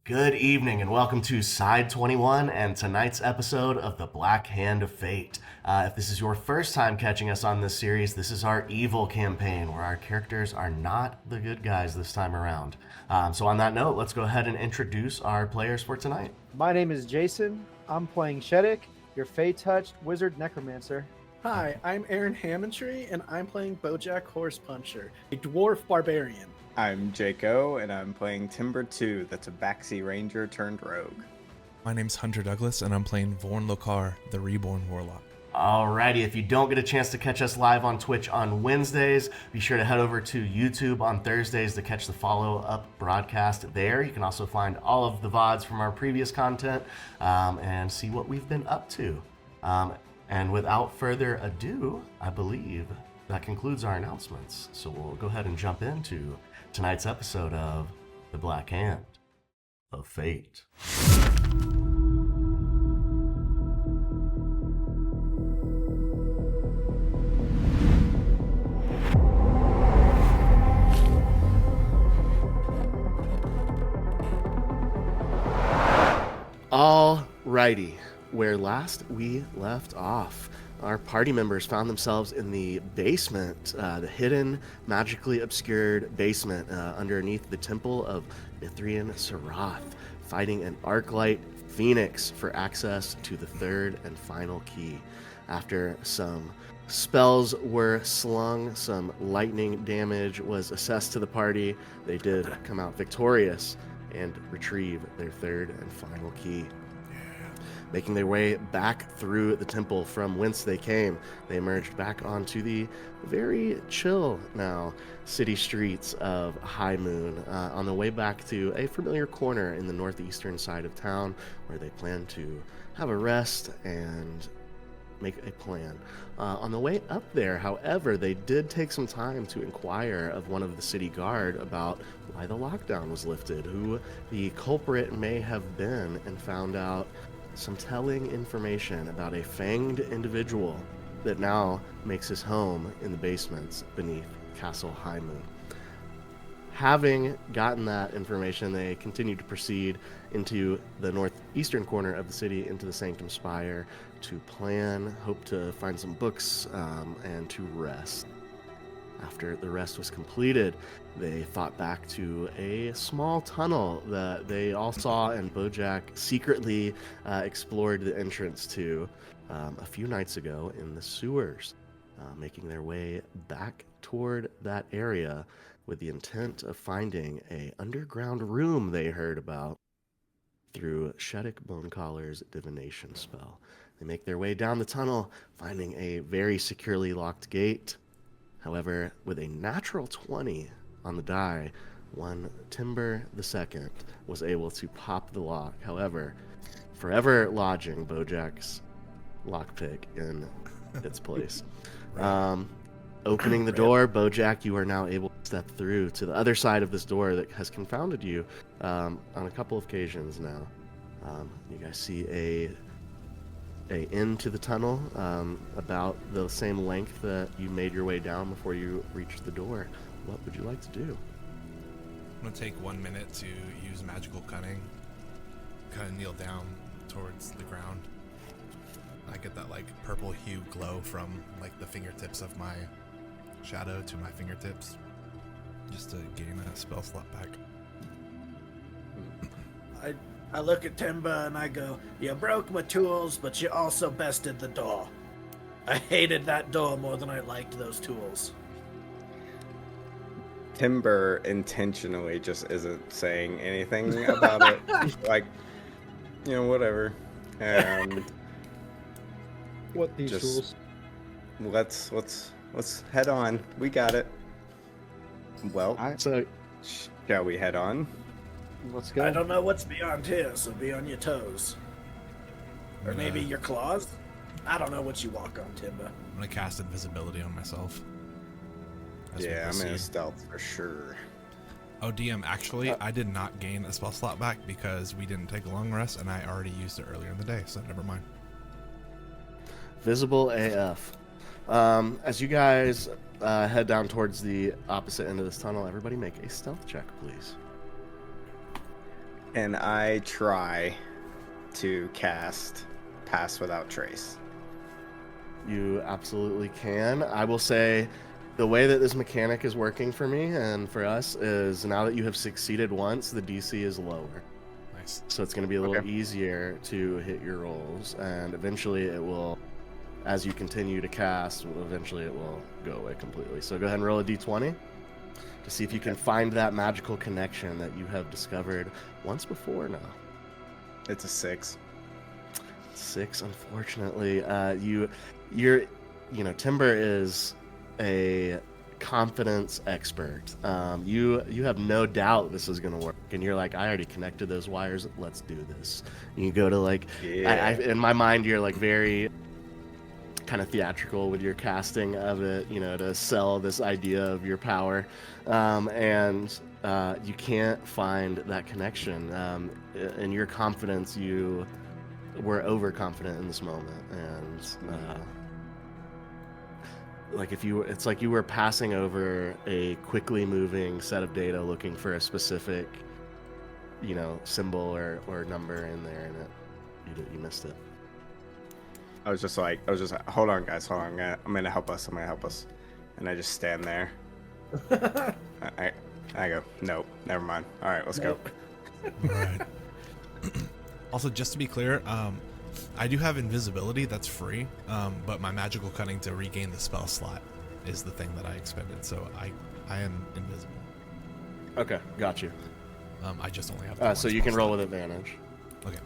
Good evening and welcome to Side 21 and tonight's episode of The Black Hand of Fate. If this is your first time catching us on this series, this is our evil campaign where our characters are not the good guys this time around. So on that note, let's go ahead and introduce our players for tonight. My name is Jason. I'm playing Shetic, your Fey-touched wizard necromancer. Hi, I'm Aaron Hammontre, and I'm playing Bojack Horsepuncher, a dwarf barbarian. I'm Jaco, and I'm playing Timber 2, the Tabaxi Ranger turned rogue. My name's Hunter Douglas, and I'm playing Vorn Lochar, the Reborn Warlock. Alrighty, if you don't get a chance to catch us live on Twitch on Wednesdays, be sure to head over to YouTube on Thursdays to catch the follow-up broadcast there. You can also find all of the VODs from our previous content and see what we've been up to. And without further ado, I believe that concludes our announcements. So we'll go ahead and jump into tonight's episode of The Black Hand of Fate. Alrighty, where last we left off, our party members found themselves in the basement, the hidden, magically obscured basement underneath the temple of Mithrian Sarath, fighting an Arclight Phoenix for access to the third and final key. After some spells were slung, some lightning damage was assessed to the party, they did come out victorious and retrieve their third and final key. Making their way back through the temple from whence they came, they emerged back onto the very chill now city streets of High Moon, on the way back to a familiar corner in the northeastern side of town where they plan to have a rest and make a plan. On the way up there, however, they did take some time to inquire of one of the city guard about why the lockdown was lifted, who the culprit may have been, and found out some telling information about a fanged individual that now makes his home in the basements beneath Castle High Moon. Having gotten that information, they continued to proceed into the northeastern corner of the city, into the Sanctum Spire, to plan, hope to find some books, and to rest. After the rest was completed, they thought back to a small tunnel that they all saw and Bojack secretly explored the entrance to a few nights ago in the sewers, making their way back toward that area with the intent of finding a underground room they heard about through Shetic Bonecaller's divination spell. They make their way down the tunnel, finding a very securely locked gate. However, with a natural 20 on the die, one Timber II was able to pop the lock. However, forever lodging Bojack's lockpick in its place. Opening the door, Bojack, you are now able to step through to the other side of this door that has confounded you on a couple of occasions now. You guys see a end to the tunnel, about the same length that you made your way down before you reached the door. What would you like to do? I'm going to take 1 minute to use magical cunning, kind of kneel down towards the ground. I get that purple hue glow from the fingertips of my shadow to my fingertips, just to gain a spell slot back. I look at Timber and I go, "You broke my tools, but you also bested the door. I hated that door more than I liked those tools." Timber intentionally just isn't saying anything about it. Whatever. What these Just- tools? Let's head on. We got it. Well, So shall we head on? Let's go. I don't know what's beyond here, so be on your toes. Or maybe your claws? I don't know what you walk on, Timber. I'm going to cast invisibility on myself. as we Yeah, I'm in proceed. a stealth for sure. Oh, DM, actually, I did not gain a spell slot back because we didn't take a long rest, and I already used it earlier in the day, so never mind. Visible AF. As you guys head down towards the opposite end of this tunnel, everybody make a stealth check, please. And I try to cast Pass Without Trace. You absolutely can. I will say the way that this mechanic is working for me and for us is now that you have succeeded once, the DC is lower. Nice. So it's going to be a little Okay. easier to hit your rolls, and eventually it will, as you continue to cast, eventually it will go away completely. So go ahead and roll a d20 to see if you can find that magical connection that you have discovered once before now. It's a 6. 6, unfortunately. Timber is a confidence expert. You have no doubt this is going to work, and you're like, I already connected those wires. Let's do this. And you go to like, Yeah. in my mind, you're like very kind of theatrical with your casting of it, to sell this idea of your power, and you can't find that connection. In your confidence, you were overconfident in this moment, and it's like you were passing over a quickly moving set of data looking for a specific symbol or number in there, and you missed it. I was just like, hold on, guys, hold on. I'm gonna help us. And I just stand there. I go, nope, never mind. All right, let's go. All right. Also, just to be clear, I do have invisibility that's free, but my magical cunning to regain the spell slot is the thing that I expended, so I am invisible. Okay, got you. I just only have the one So you spell can roll slot. with advantage. Okay.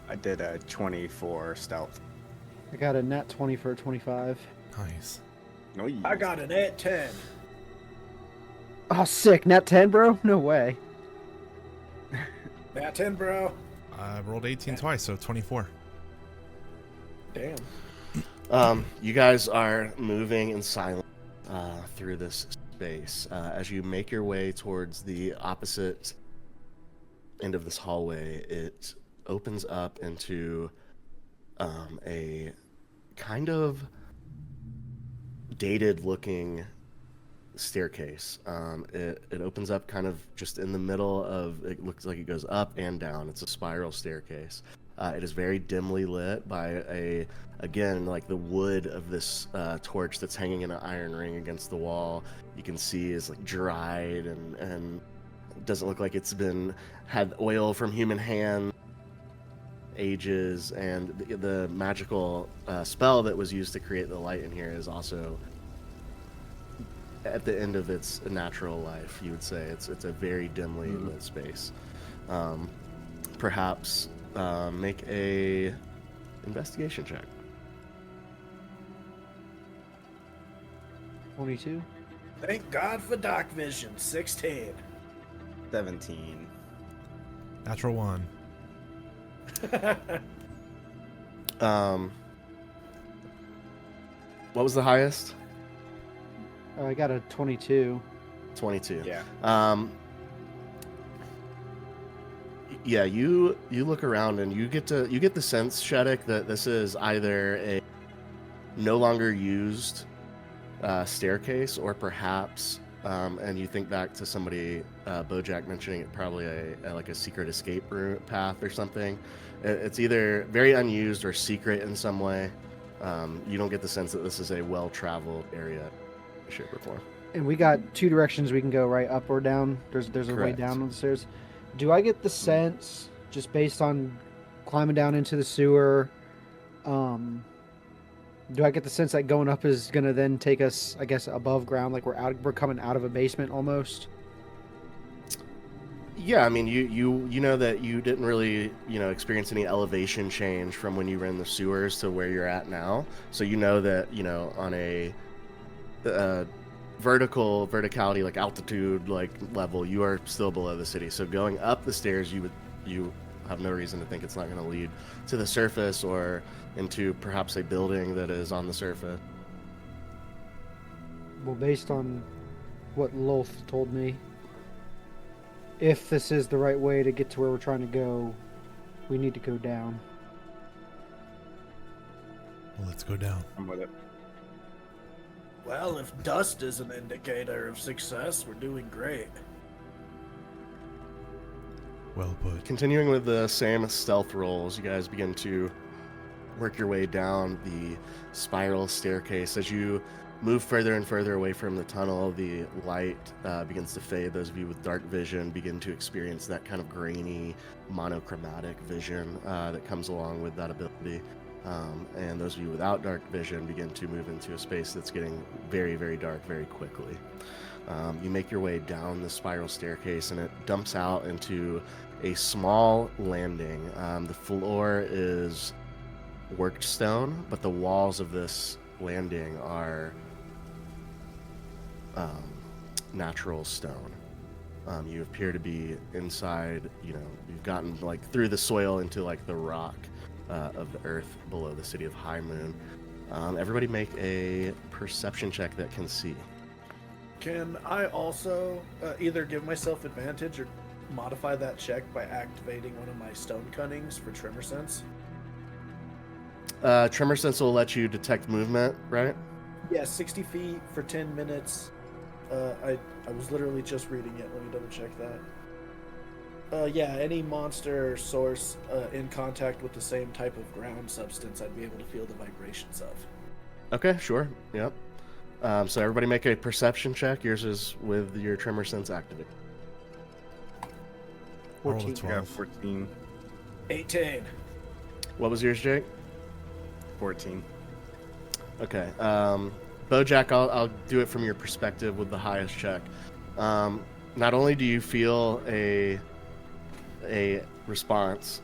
I did a 24 stealth. I got a nat 20 for a 25. Nice. No, you. I got an 8-10. Oh, sick. Nat 10, bro? No way. Nat 10, bro. I rolled 18 twice, so 24. Damn. You guys are moving in silence through this space. As you make your way towards the opposite end of this hallway, it opens up into a kind of dated-looking staircase. It opens up kind of just in the middle of, it looks like it goes up and down. It's a spiral staircase. It is very dimly lit by again, like the wood of this torch that's hanging in an iron ring against the wall. You can see is like dried and doesn't look like it's had oil from human hand ages, and the magical spell that was used to create the light in here is also at the end of its natural life. You would say it's a very dimly lit space. Perhaps make a investigation check. 22. Thank God for dark vision. 16. 17. Natural 1. What was the highest? Oh, I got a 22. 22. Yeah. Yeah, you look around and you get the sense, Shetic, that this is either a no longer used staircase, or perhaps, and you think back to somebody, Bojack, mentioning it, probably a secret escape route path or something. It's either very unused or secret in some way. You don't get the sense that this is a well-traveled area, shape or form. And we got two directions we can go, right? Up or down. There's a way Correct. down on the stairs. Do I get the sense, just based on climbing down into the sewer, do I get the sense that going up is going to then take us, I guess, above ground, like we're coming out of a basement almost? Yeah, I mean, you know that you didn't really, experience any elevation change from when you were in the sewers to where you're at now. So you know that, on a verticality, like altitude, like level, you are still below the city. So going up the stairs, you have no reason to think it's not going to lead to the surface or into perhaps a building that is on the surface. Well, based on what Lolth told me, if this is the right way to get to where we're trying to go, we need to go down. Well, let's go down. I'm with it. Well, if dust is an indicator of success, we're doing great. Well put. Continuing with the same stealth rolls, you guys begin to work your way down the spiral staircase. As you move further and further away from the tunnel, the light begins to fade. Those of you with dark vision begin to experience that kind of grainy, monochromatic vision that comes along with that ability. And those of you without dark vision begin to move into a space that's getting very, very dark very quickly. You make your way down the spiral staircase, and it dumps out into a small landing. The floor is worked stone, but the walls of this landing are natural stone. You appear to be inside, you've gotten like through the soil into like the rock of the earth below the city of High Moon. Everybody make a perception check that can see. Can I also either give myself advantage or modify that check by activating one of my stone cunnings for tremor sense? Tremor sense will let you detect movement, right? Yeah, 60 feet for 10 minutes. I was literally just reading it. Let me double check that. Yeah, any monster source in contact with the same type of ground substance, I'd be able to feel the vibrations of. Okay, sure. Yep. So everybody make a perception check. Yours is with your tremor sense activated. Roll a 14. I got 12. 14. 18. What was yours, Jake? 14. Okay. Bojack, I'll do it from your perspective with the highest check. Not only do you feel a response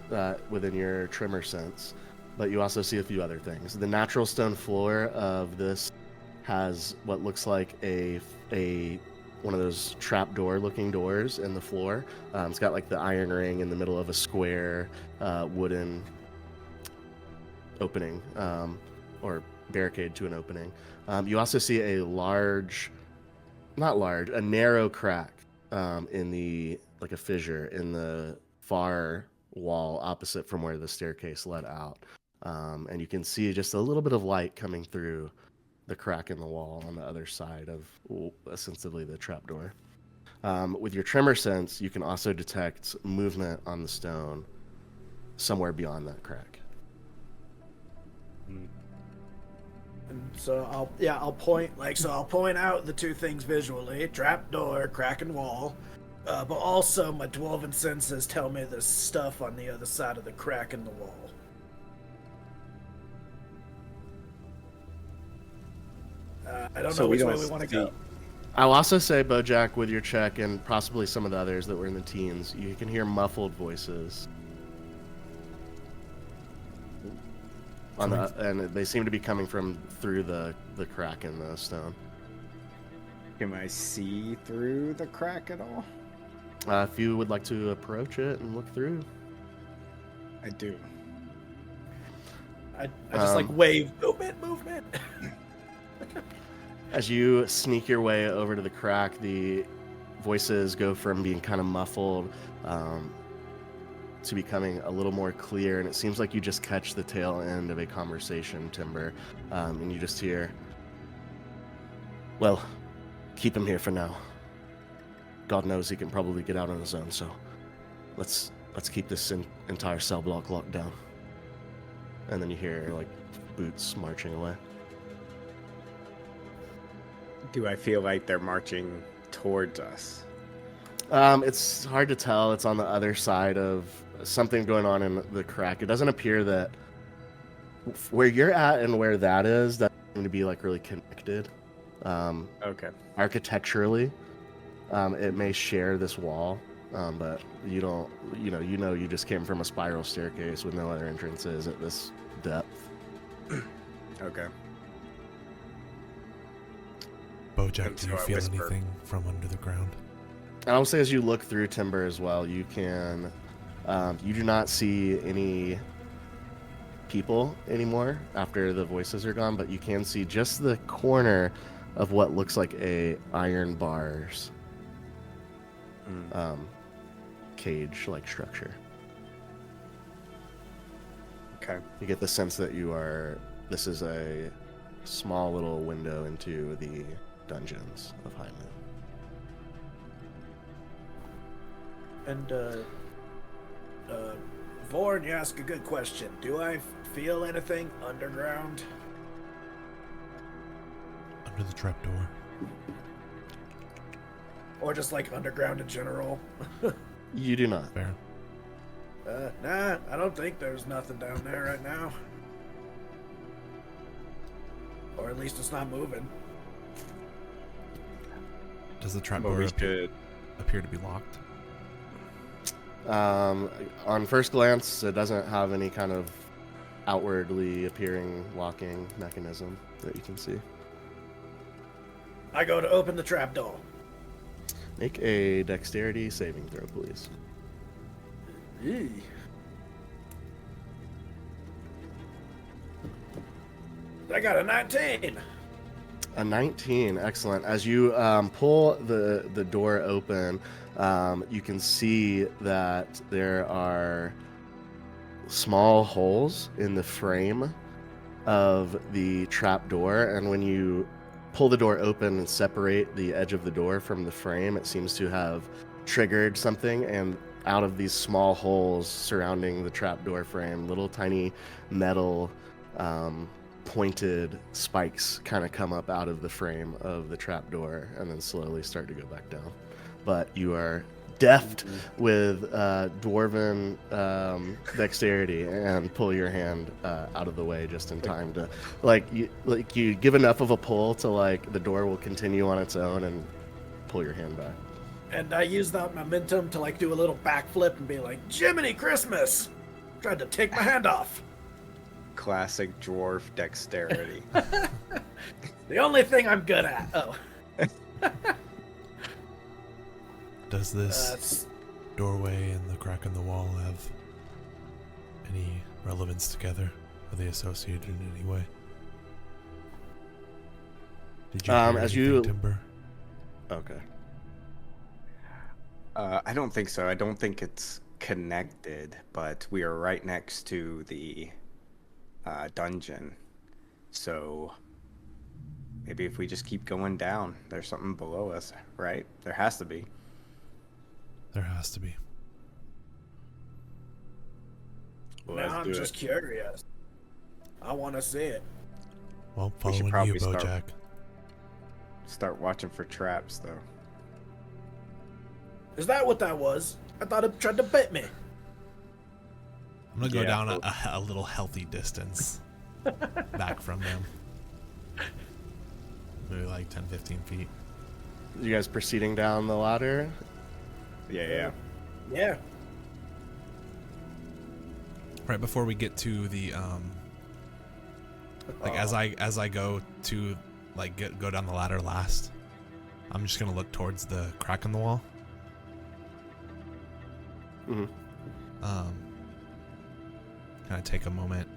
within your tremor sense, but you also see a few other things. The natural stone floor of this has what looks like a one of those trapdoor looking doors in the floor. It's got like the iron ring in the middle of a square wooden opening or barricade to an opening. You also see a narrow crack in the, like a fissure in the far wall opposite from where the staircase led out. And you can see just a little bit of light coming through the crack in the wall on the other side of ostensibly the trapdoor. With your tremor sense, you can also detect movement on the stone somewhere beyond that crack. And so I'll point out the two things visually: trap door, cracking wall. But also my dwarven senses tell me there's stuff on the other side of the crack in the wall. I don't So know we which way don't we want to see- go. I'll also say, Bojack, with your check and possibly some of the others that were in the teens, you can hear muffled voices. And they seem to be coming from through the crack in the stone. Can I see through the crack at all? If you would like to approach it and look through. I do. I just like wave movement. As you sneak your way over to the crack, the voices go from being kind of muffled to becoming a little more clear, and it seems like you just catch the tail end of a conversation, Timber, and you just hear, "Well, keep him here for now. God knows he can probably get out on his own, so let's keep this entire cell block locked down." And then you hear like boots marching away. Do I feel like they're marching towards us? It's hard to tell. It's on the other side of something going on in the crack. It doesn't appear that where you're at and where that is, that's going to be like really connected. Okay. Architecturally, it may share this wall, but you don't. You just came from a spiral staircase with no other entrances at this depth. Okay. Bojack, And do so you I feel whisper. anything from under the ground? And I will say, as you look through Timber as well, you can. You do not see any people anymore after the voices are gone, but you can see just the corner of what looks like a iron bars cage-like structure. Okay. You get the sense that this is a small little window into the dungeons of High Moon. And Vorn, you ask a good question. Do I feel anything underground? Under the trapdoor. Or just like underground in general? You do not. Fair. Nah, I don't think there's nothing down there right now. Or at least it's not moving. Does the Well, trapdoor we should. appear to be locked? On first glance, it doesn't have any kind of outwardly appearing locking mechanism that you can see. I go to open the trapdoor. Make a dexterity saving throw, please. Yee. I got a 19. A 19, excellent. As you pull the door open, you can see that there are small holes in the frame of the trap door, and when you pull the door open and separate the edge of the door from the frame, it seems to have triggered something, and out of these small holes surrounding the trap door frame, little tiny metal pointed spikes kind of come up out of the frame of the trap door and then slowly start to go back down. But you are deft with dwarven dexterity and pull your hand out of the way just in time to you give enough of a pull to like the door will continue on its own and pull your hand back. And I use that momentum to like do a little backflip and be like, Jiminy Christmas! Tried to take my hand off. Classic dwarf dexterity. The only thing I'm good at. Oh. Does this doorway and the crack in the wall have any relevance together? Are they associated in any way? Did you hear as anything, you- Timber? Okay. I don't think so. I don't think it's connected, but we are right next to the dungeon. So maybe if we just keep going down, there's something below us, right? There has to be. There has to be. Well, Now let's I'm do just it. curious. I want to see it. Well, We should following you, probably Bojack. Start watching for traps, though. Is that what that was? I thought it tried to bit me. I'm gonna go Yeah, down well- a little healthy distance back from them. Maybe like 10, 15 feet. You guys proceeding down the ladder? Yeah. Yeah. Right before we get to the as I go to like go down the ladder last, I'm just gonna look towards the crack in the wall. Mm-hmm. Kind of take a moment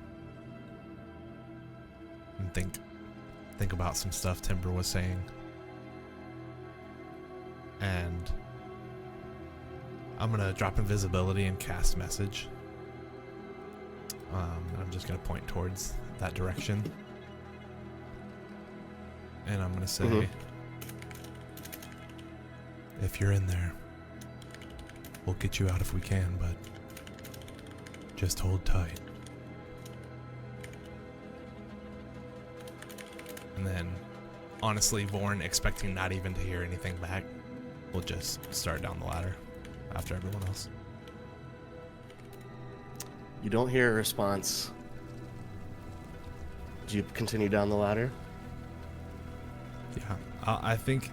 and think about some stuff Timber was saying, and I'm gonna drop invisibility and cast message. I'm just gonna point towards that direction, and I'm gonna say, Mhm. if you're in there, we'll get you out if we can, but just hold tight. And then, honestly, Vorn, expecting not even to hear anything back, will just start down the ladder after everyone else. You don't hear a response. Do you continue down the ladder? Yeah, I think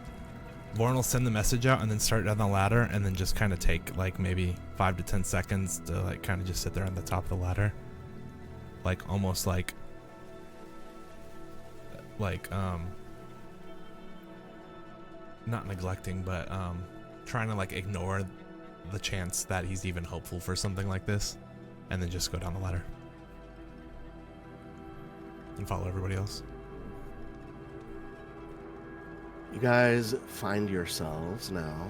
Vorn will send the message out and then start down the ladder, and then just kind of take like maybe 5 to 10 seconds to like kind of just sit there on the top of the ladder, like almost like not neglecting, but trying to like ignore the chance that he's even hopeful for something like this, and then just go down the ladder and follow everybody else. You guys find yourselves now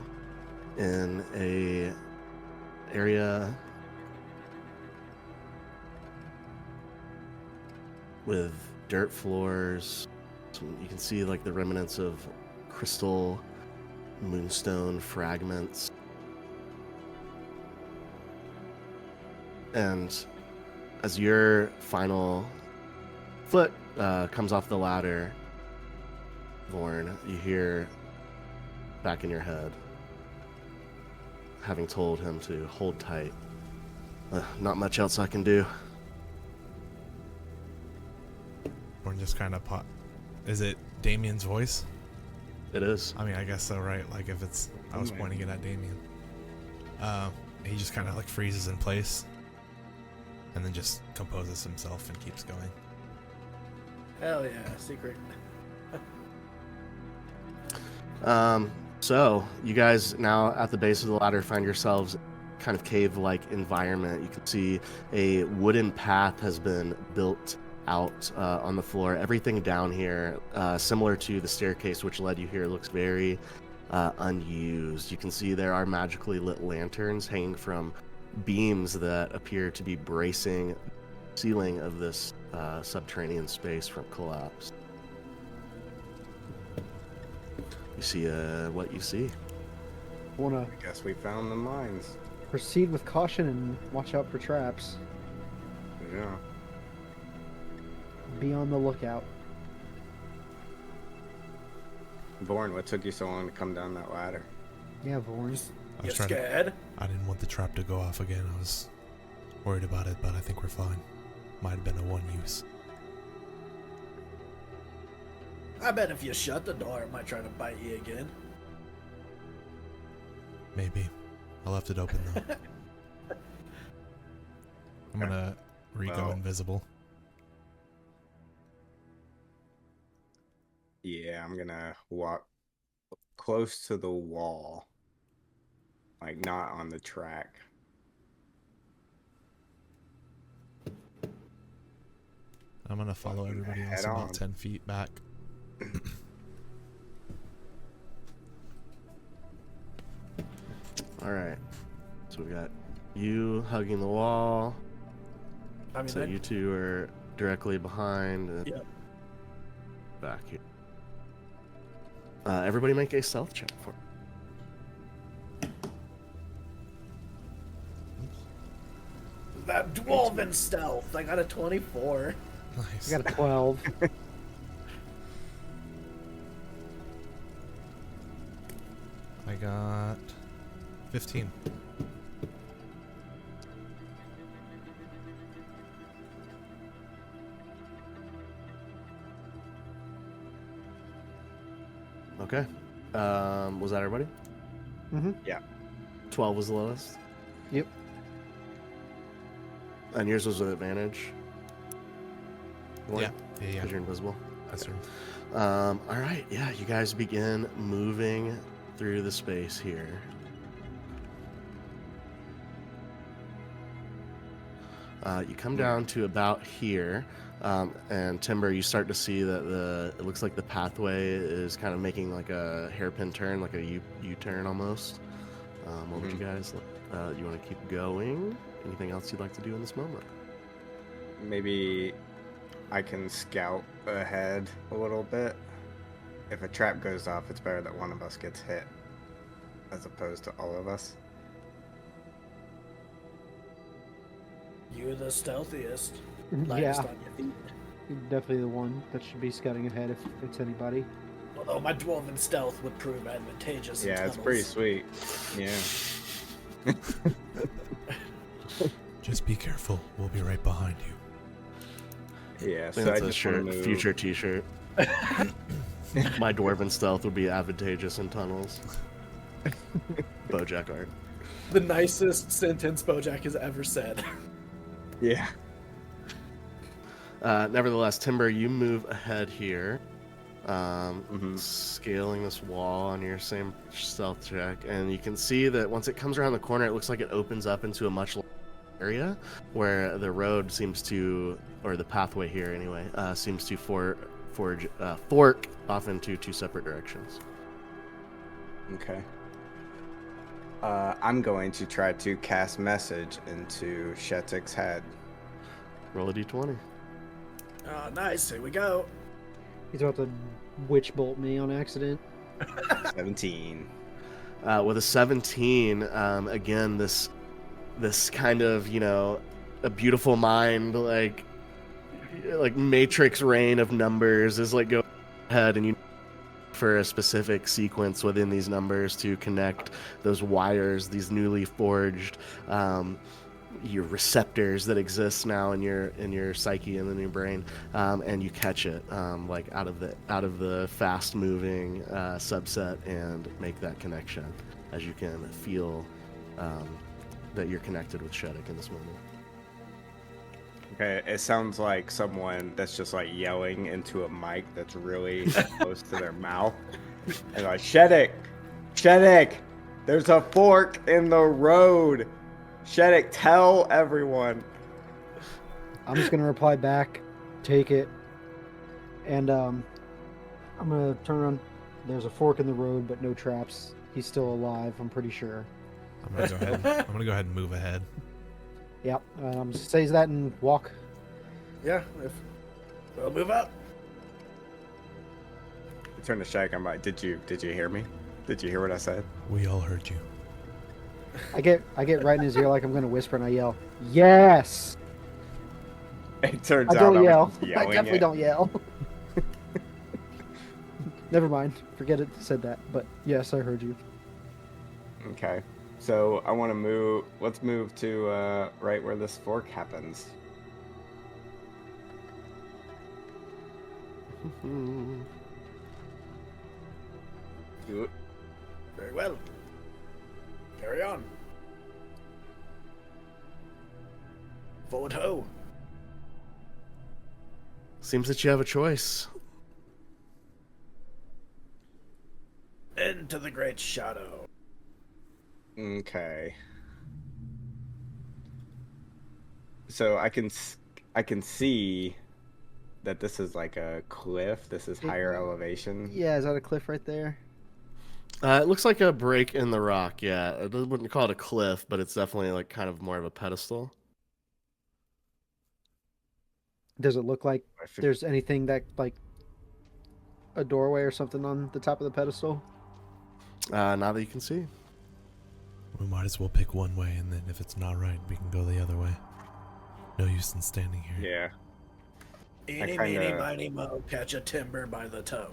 in a area with dirt floors. You can see like the remnants of crystal moonstone fragments. And as your final foot comes off the ladder, Vorn, you hear back in your head, having told him to hold tight, not much else I can do. Or just kind of Is it Damien's voice? It is. I mean, I guess so, right? Like if it's, I was pointing it at Damien. He just kind of like freezes in place, and then just composes himself and keeps going. Hell yeah, secret. So you guys now at the base of the ladder find yourselves kind of cave-like environment. You can see a wooden path has been built out on the floor. Everything down here, similar to the staircase which led you here, looks very unused. You can see there are magically lit lanterns hanging from beams that appear to be bracing the ceiling of this subterranean space from collapse. You see what you see. Want I guess we found the mines. to proceed with caution and watch out for traps. Yeah. Be on the lookout. Vorn, what took you so long to come down that ladder? Yeah, Vorn. I You was trying to, scared? I didn't want the trap to go off again. I was worried about it, but I think we're fine. Might have been a one use. I bet if you shut the door, it might try to bite you again. Maybe. I left it open though. I'm gonna go Well. invisible. Yeah, I'm gonna walk close to the wall. Like, not on the track. I'm gonna follow everybody else Head about on. 10 feet back. All right. So we got you hugging the wall. I mean, So I'd- you two are directly behind. And Yep. Back here. Everybody make a stealth check for me. that dwarven stealth. I got a 24. Nice. I got a 12. I got 15. Okay. Was that everybody? Mm-hmm. 12 was the lowest. Yep. And yours was with advantage. Yeah. Because Yeah. you're invisible. That's right. All right. Yeah, you guys begin moving through the space here. You come down to about here, and Timber, you start to see that it looks like the pathway is kind of making like a hairpin turn, like a U-turn almost. What would you guys? You want to keep going? Anything else you'd like to do in this moment? Maybe I can scout ahead a little bit. If a trap goes off, it's better that one of us gets hit as opposed to all of us. You're the stealthiest. Yeah, Lightest on your feet. you're definitely the one that should be scouting ahead if it's anybody. Although my dwarven stealth would prove advantageous. in Yeah, it's tunnels. pretty sweet. Yeah. Just be careful. We'll be right behind you. Yeah, I think so I that's a just want to shirt, move. future T-shirt. My dwarven stealth would be advantageous in tunnels. Bojack art. The nicest sentence Bojack has ever said. Yeah. Nevertheless, Timber, you move ahead here, Mm-hmm. scaling this wall on your same stealth check, and you can see that once it comes around the corner, it looks like it opens up into a much larger area where the road seems to, or the pathway here anyway, seems to fork off into two separate directions. Okay. I'm going to try to cast message into Shetic's head. Roll a d20. Oh, nice. Here we go. He's about to witch bolt me on accident. 17. With a 17, again, this kind of, a beautiful mind, like matrix rain of numbers is like go ahead and you for a specific sequence within these numbers to connect those wires, these newly forged your receptors that exist now in your psyche and in your brain, and you catch it like out of the fast moving subset and make that connection as you can feel that you're connected with Shetic in this moment. Okay, it sounds like someone that's just like yelling into a mic that's really close to their mouth. And like, Shetic! Shetic! There's a fork in the road! Shetic, tell everyone! I'm just gonna reply back, take it, and I'm gonna turn around. There's a fork in the road, but no traps. He's still alive, I'm pretty sure. I'm gonna go ahead and move ahead. Yep. Says that and walk. Yeah, I'll move up. I turn to Shetic, I'm like, did you hear me? Did you hear what I said? We all heard you. I get right in his ear like I'm gonna whisper, and I yell, "Yes!" It turns I out don't I'm yell. just I yelling definitely it. don't yell. Never mind. Forget it. Said that. But yes, I heard you. Okay. So I want to move. Let's move to right where this fork happens. Very well. Carry on. Forward ho. Seems that you have a choice. Into the great shadow. Okay. So I can see that this is like a cliff. This is higher elevation. Yeah, is that a cliff right there? It looks like a break in the rock. Yeah, I wouldn't call it a cliff, but it's definitely like kind of more of a pedestal. Does it look like I think- there's anything that like a doorway or something on the top of the pedestal? Now that you can see. We might as well pick one way, and then if it's not right, we can go the other way. No use in standing here. Yeah. Eeny, kinda- meeny, miny, mo, catch a timber by the toe.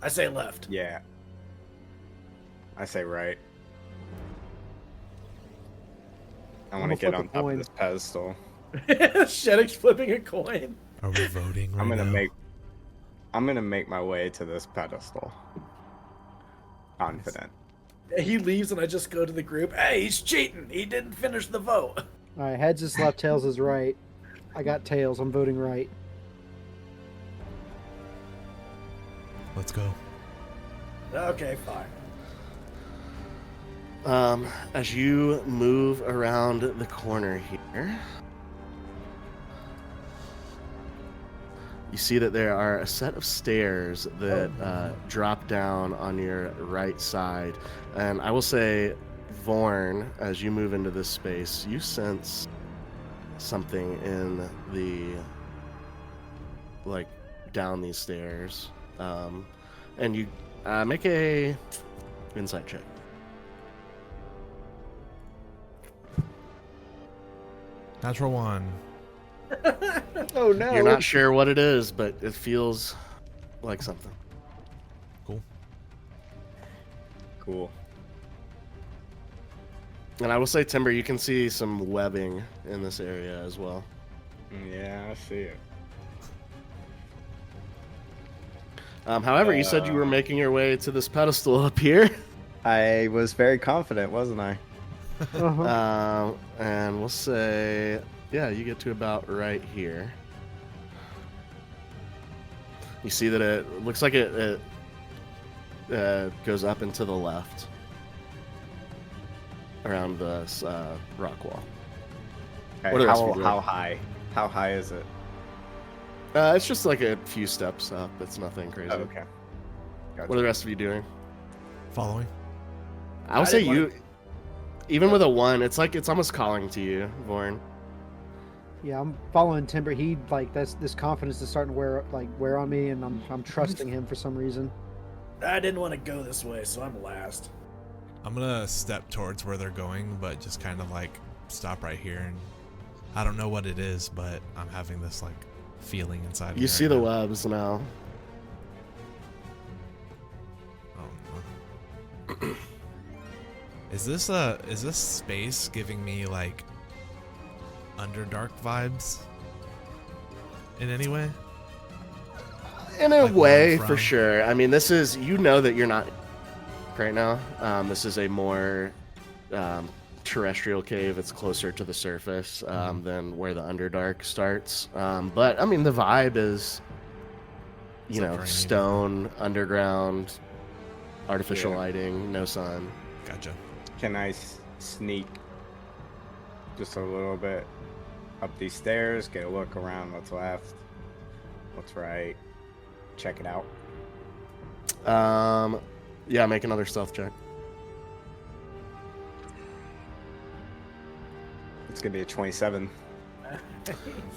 I say left. Yeah. I say right. I I'm want to gonna get flip on a top coin. of this pedestal. Shetic's flipping a coin. Are we voting right I'm gonna now? make my way to this pedestal. Confident. He leaves and I just go to the group. Hey, he's cheating. He didn't finish the vote. All right, heads is left, tails is right. I got tails. I'm voting right. Let's go. Okay, fine. As you move around the corner here, you see that there are a set of stairs that drop down on your right side. And I will say, Vorn, as you move into this space, you sense something in the, like, down these stairs. And you make a insight check. Natural one. Oh no! You're not sure what it is, but it feels like something. Cool. Cool. And I will say, Timber, you can see some webbing in this area as well. Yeah, I see it. However, you said you were making your way to this pedestal up here. I was very confident, wasn't I? Uh-huh. And we'll say, yeah, you get to about right here. You see that it looks like it goes up and to the left around this rock wall. Okay, What are the rest of you doing? how high? How high is it? It's just like a few steps up. It's nothing crazy. Oh, okay. Gotcha. What are the rest of you doing? Following. I would I say didn't you, wanna- even with a 1, it's like it's almost calling to you, Vorn. Yeah, I'm following Timber. He like this confidence is starting to wear on me, and I'm trusting him for some reason. I didn't want to go this way, so I'm last. I'm gonna step towards where they're going, but just kind of like stop right here, and I don't know what it is, but I'm having this like feeling inside. You me see right the now. webs now. Oh, is this space giving me like Underdark vibes in any way? In a Like where way, I'm for from? sure. I mean, this is, you know that you're not right now. This is a more terrestrial cave. It's closer to the surface than where the Underdark starts. But I mean, the vibe is, you know, Subterranean. stone, underground, artificial Yeah. lighting, no sun. Gotcha. Can I sneak just a little bit up these stairs, get a look around what's left, what's right, check it out? Yeah, make another stealth check. It's gonna be a 27.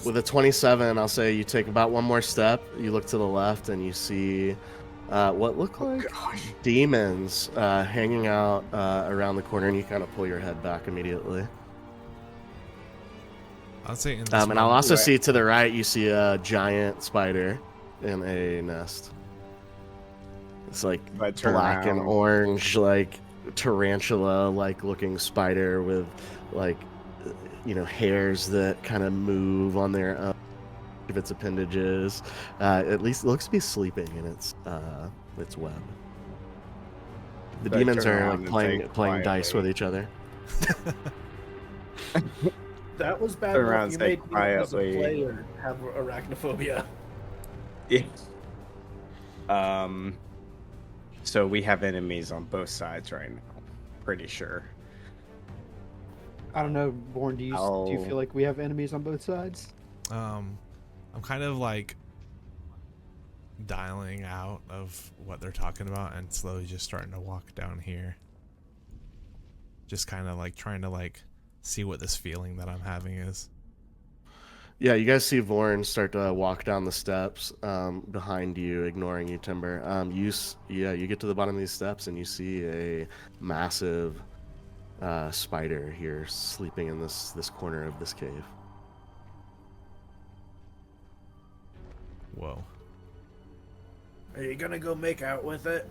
With a 27, I'll say you take about one more step. You look to the left and you see what look like demons hanging out around the corner, and you kind of pull your head back immediately. I'll say in this And I'll one- also Right. see to the right, you see a giant spider in a nest. It's like If I turn black and around- orange, like tarantula-like looking spider with like, you know, hairs that kind of move on their own of its appendages. At least it looks to be sleeping in its web. The So I demons turn are around like and playing say dice quietly- with each other. That was bad Turn enough. around You and say made me as a quietly- player have arachnophobia. Yeah. So we have enemies on both sides right now. Pretty sure. I don't know, Vorn. Do you Oh. feel like we have enemies on both sides? I'm kind of like dialing out of what they're talking about and slowly just starting to walk down here. Just kind of like trying to like see what this feeling that I'm having is. Yeah, you guys see Vorn start to walk down the steps behind you, ignoring you, Timber. You get to the bottom of these steps and you see a massive spider here sleeping in this corner of this cave. Whoa. Are you gonna go make out with it?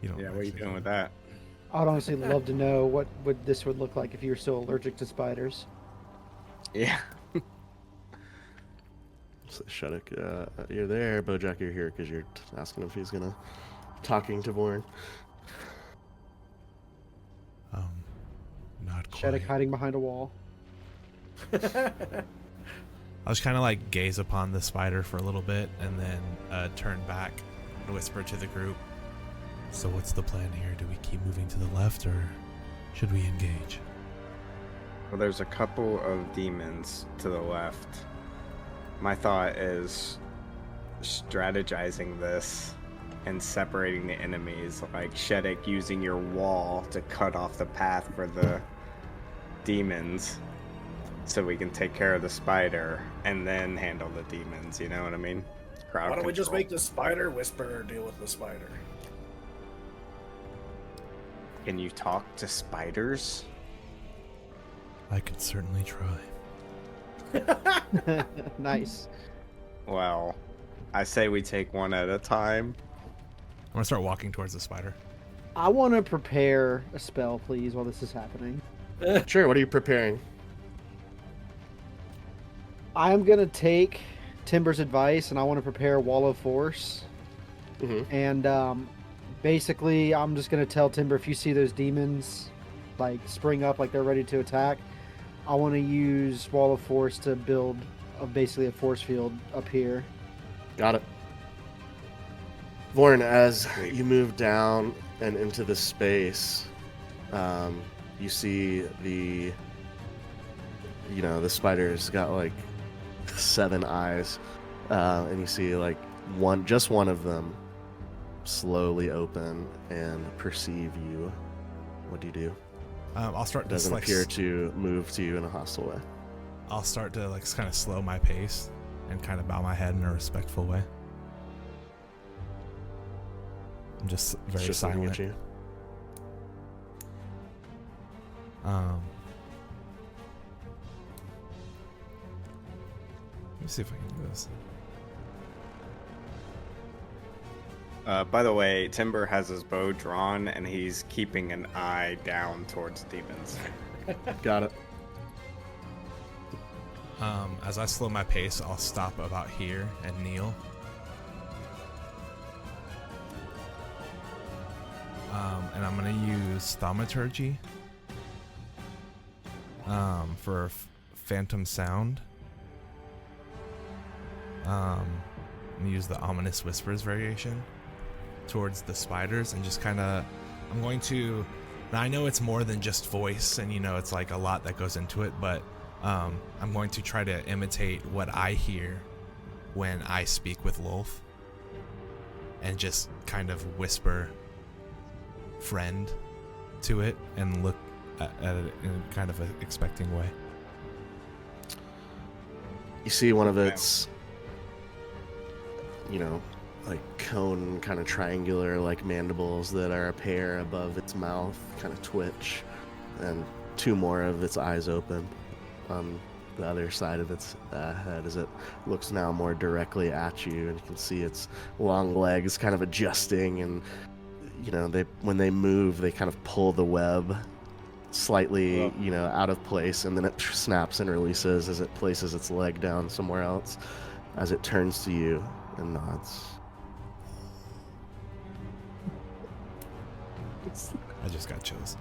You don't Yeah, what are you actually doing know. with that? I'd honestly love to know what this would look like if you were still allergic to spiders. Yeah. So, Shetic, you're there. Bojack, you're here because you're asking if he's gonna talking to Vorn. Not quite. Shetic hiding behind a wall. I was kind of like gaze upon the spider for a little bit and then turn back and whisper to the group. So what's the plan here? Do we keep moving to the left or should we engage? Well, there's a couple of demons to the left. My thought is strategizing this and separating the enemies, like Shetic using your wall to cut off the path for the demons so we can take care of the spider and then handle the demons, you know what I mean? Crowd Why don't we just control. make the spider whisperer deal with the spider? Can you talk to spiders? I could certainly try. Nice. Well, I say we take one at a time. I'm gonna start walking towards the spider. I want to prepare a spell, please, while this is happening. Sure. What are you preparing? I'm gonna take Timber's advice, and I want to prepare Wall of Force. Mm-hmm. And basically, I'm just gonna tell Timber, if you see those demons like spring up, like they're ready to attack, I want to use Wall of Force to build basically a force field up here. Got it. Vorn, as you move down and into the space, you see the spider's got like 7 eyes, and you see like just one of them slowly open and perceive you. What do you do? I'll start It to doesn't like appear to move to you in a hostile way. I'll start to like kind of slow my pace and kind of bow my head in a respectful way. I'm just It's very just looking silent. at you. me see if I can do this. By the way, Timber has his bow drawn, and he's keeping an eye down towards demons. Got it. As I slow my pace, I'll stop about here and kneel. And I'm going to use Thaumaturgy for Phantom Sound. And use the Ominous Whispers variation towards the spiders, and just kind of, I'm going to, now I know it's more than just voice, and it's like a lot that goes into it, but I'm going to try to imitate what I hear when I speak with Lolth, and just kind of whisper friend to it and look at it in kind of an expecting way. You see one of its, like cone kind of triangular like mandibles that are a pair above its mouth kind of twitch, and two more of its eyes open on the other side of its head as it looks now more directly at you, and you can see its long legs kind of adjusting, and when they move they kind of pull the web slightly out of place, and then it snaps and releases as it places its leg down somewhere else as it turns to you and nods. I just got chills.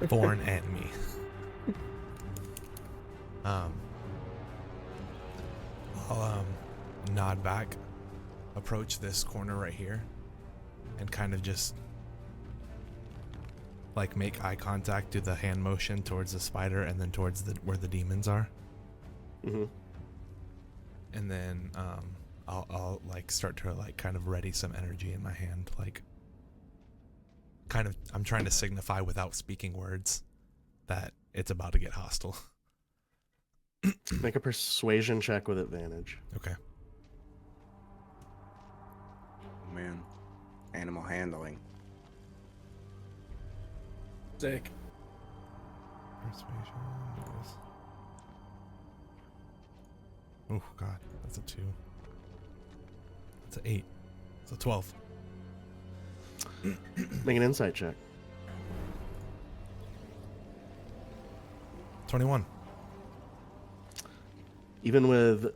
Vorn and me. I'll nod back, approach this corner right here, and kind of just like make eye contact, do the hand motion towards the spider and then towards where the demons are. Mm-hmm. And then I'll like start to like kind of ready some energy in my hand, like kind of, I'm trying to signify without speaking words that it's about to get hostile. Make a persuasion check with advantage. Okay. Oh, man. Animal handling. Sick. Persuasion is... Oh god, that's a 2. That's an 8. It's a 12. Make an insight check. 21. Even with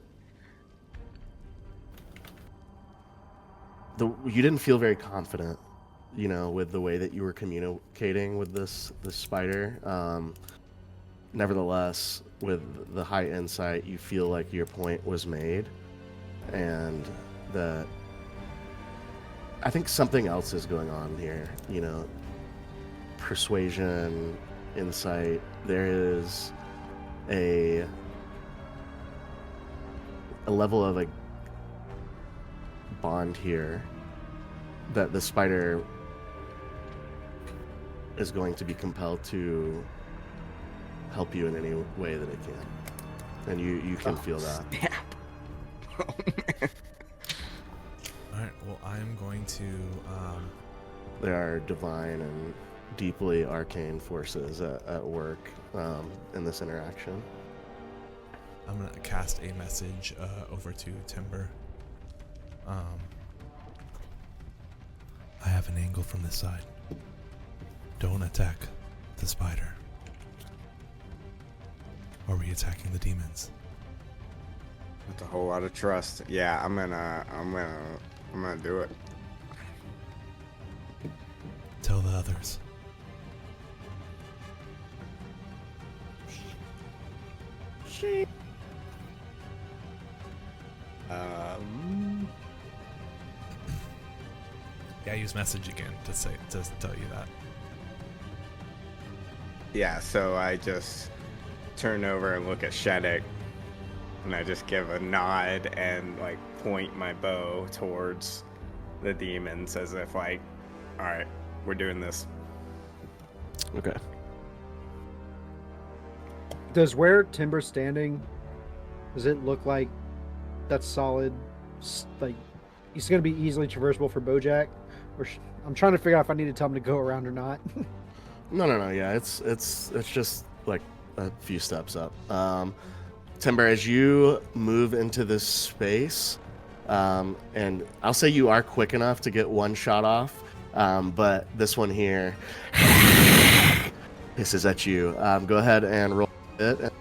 you didn't feel very confident, with the way that you were communicating with this spider. Nevertheless, with the high insight, you feel like your point was made, and that I think something else is going on here. Persuasion, insight. There is a level of a bond here that the spider is going to be compelled to help you in any way that it can, and you can feel that. Snap. Oh, man. Alright, well I am going to There are divine and deeply arcane forces at work in this interaction. I'm gonna cast a message over to Timber. I have an angle from this side. Don't attack the spider. Are we attacking the demons? With a whole lot of trust. Yeah, I'm gonna do it. Tell the others. Yeah, use message again to tell you that. Yeah, so I just turn over and look at Shetic, and I just give a nod and like point my bow towards the demons as if like, all right, we're doing this. Okay. Does where Timber's standing, does it look like that's solid? Like, it's going to be easily traversable for Bojack? Or I'm trying to figure out if I need to tell him to go around or not. No. Yeah, it's just like a few steps up. Timber, as you move into this space, and I'll say you are quick enough to get one shot off, but this one here hisses at you. Go ahead and roll it.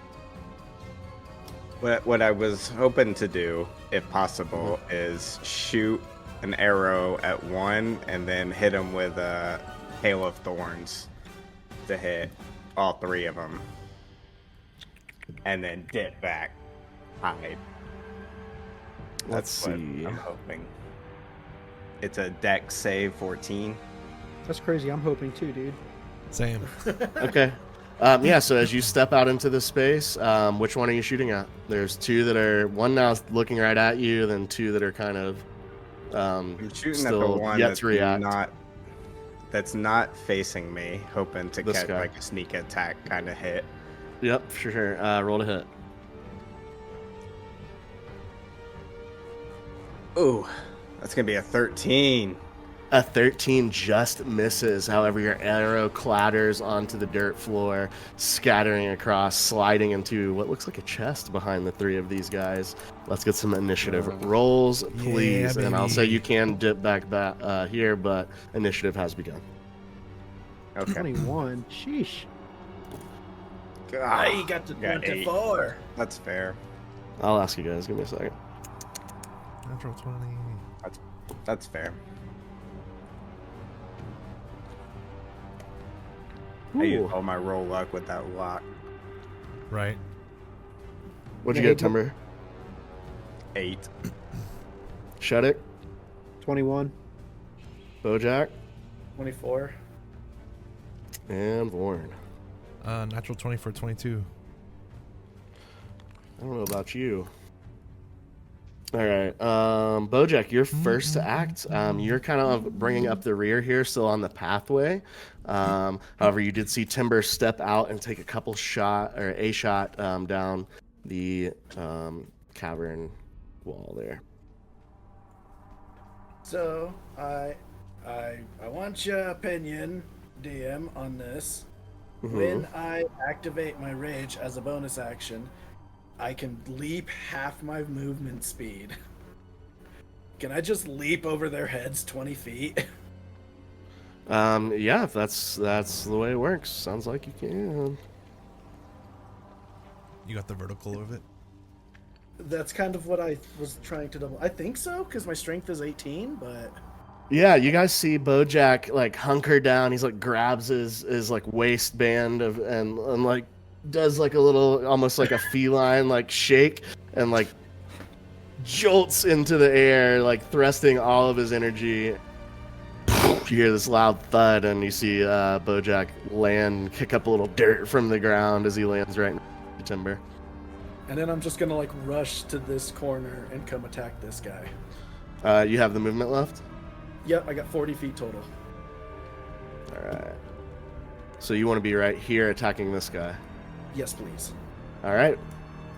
What I was hoping to do, if possible, is shoot an arrow at one and then hit him with a hail of thorns to hit all three of them. And then dip back, hide. Let's That's what see. I'm hoping. It's a dex save 14. That's crazy. I'm hoping too, dude. Same. Okay. Yeah, so as you step out into the space, which one are you shooting at? There's two that are, one now is looking right at you, then two that are kind of I'm shooting at the still one yet that's to react. not facing me, hoping to This catch guy. like a sneak attack kind of hit. Yep, for sure. Roll to hit. Ooh, that's gonna be a 13. A 13 just misses. However, your arrow clatters onto the dirt floor, scattering across, sliding into what looks like a chest behind the three of these guys. Let's get some initiative rolls, please. And I'll say baby. you can dip back here, but initiative has begun. Okay. 21. Sheesh. I got to Got 24. That's fair. I'll ask you guys. Give me a second. Natural 20. That's fair. I used Ooh. all my roll luck with that lock. Right. What'd you get, Timber? 8. Shetic? 21. Bojack? 24. And Vorn. Natural 20 for 22. I don't know about you. All right, Bojack, you're first to act. You're kind of bringing up the rear here, still on the pathway. However, you did see Timber step out and take a shot down the cavern wall there. So I want your opinion, DM, on this. When I activate my rage as a bonus action, I can leap half my movement speed. Can I just leap over their heads 20 feet? Yeah, if that's the way it works. Sounds like you can. You got the vertical of it? That's kind of what I was trying to double. I think so, because my strength is 18, but... Yeah, you guys see Bojack like hunker down. He's like grabs his like waistband and like does like a little almost like a feline like shake and like jolts into the air, like thrusting all of his energy. You hear this loud thud and you see Bojack kick up a little dirt from the ground as he lands right next to Timber. And then I'm just gonna like rush to this corner and come attack this guy. You have the movement left? Yep, I got 40 feet total. All right. So you want to be right here attacking this guy. Yes, please. All right.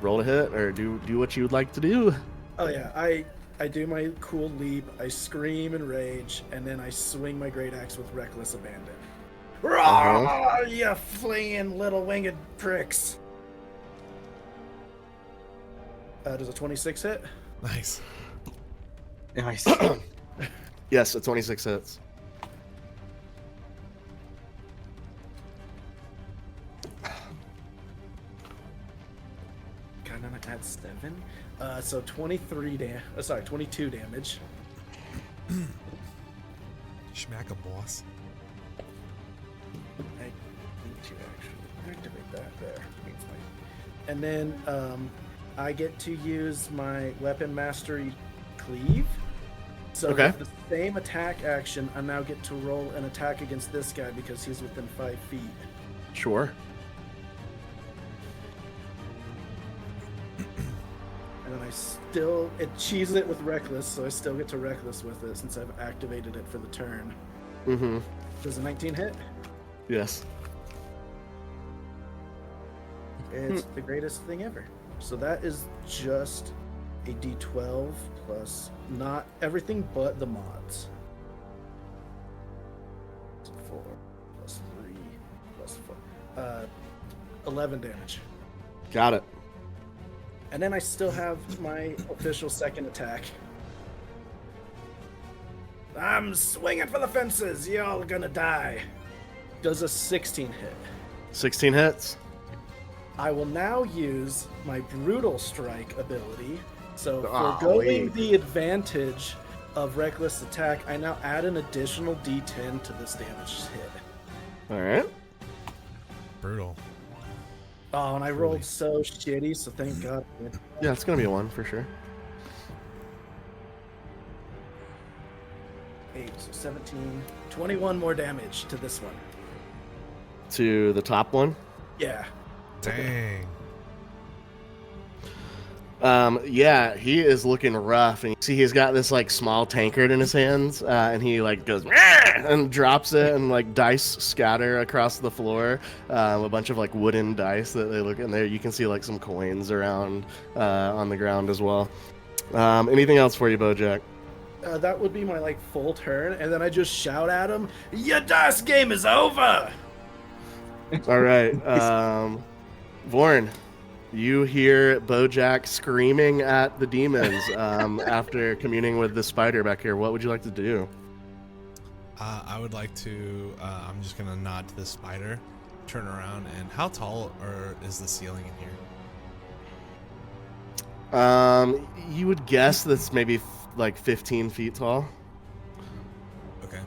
Roll a hit or do what you would like to do. Oh yeah, I do my cool leap, I scream and rage, and then I swing my great axe with reckless abandon. Rawr, you fleeing little winged pricks. Does a 26 hit? Nice. Nice. Yes, a 26 hits. Kind of at 7. So 22 damage. Smack a boss. I need to actually activate that there. And then I get to use my weapon mastery cleave. So Okay. with the same attack action, I now get to roll an attack against this guy because he's within 5 feet. Sure. And then it cheeses it with reckless, so I still get to reckless with it since I've activated it for the turn. Mm-hmm. Does a 19 hit? Yes. It's the greatest thing ever. So that is just a d12 plus not everything but the mods. 4 plus 3 plus 4. 11 damage. Got it. And then I still have my official second attack. I'm swinging for the fences. Y'all gonna die. Does a 16 hit. 16 hits. I will now use my Brutal Strike ability. So Golly. foregoing the advantage of Reckless Attack, I now add an additional D10 to this damage hit. All right. Brutal. Oh, and I rolled so shitty, so thank God. Yeah, it's going to be a 1 for sure. 8, so 17. 21 more damage to this one. To the top one. Yeah. Dang. Yeah, he is looking rough, and you see he's got this like small tankard in his hands, and he like goes and drops it, and like dice scatter across the floor, a bunch of like wooden dice that they look in there. You can see like some coins around on the ground as well. Anything else for you, Bojack? That would be my like full turn, and then I just shout at him, "Your dice game is over!" All right, Vorn. You hear Bojack screaming at the demons after communing with the spider back here. What would you like to do? I would like to. I'm just gonna nod to the spider, turn around, and how tall is the ceiling in here? You would guess that's maybe like 15 feet tall. Okay.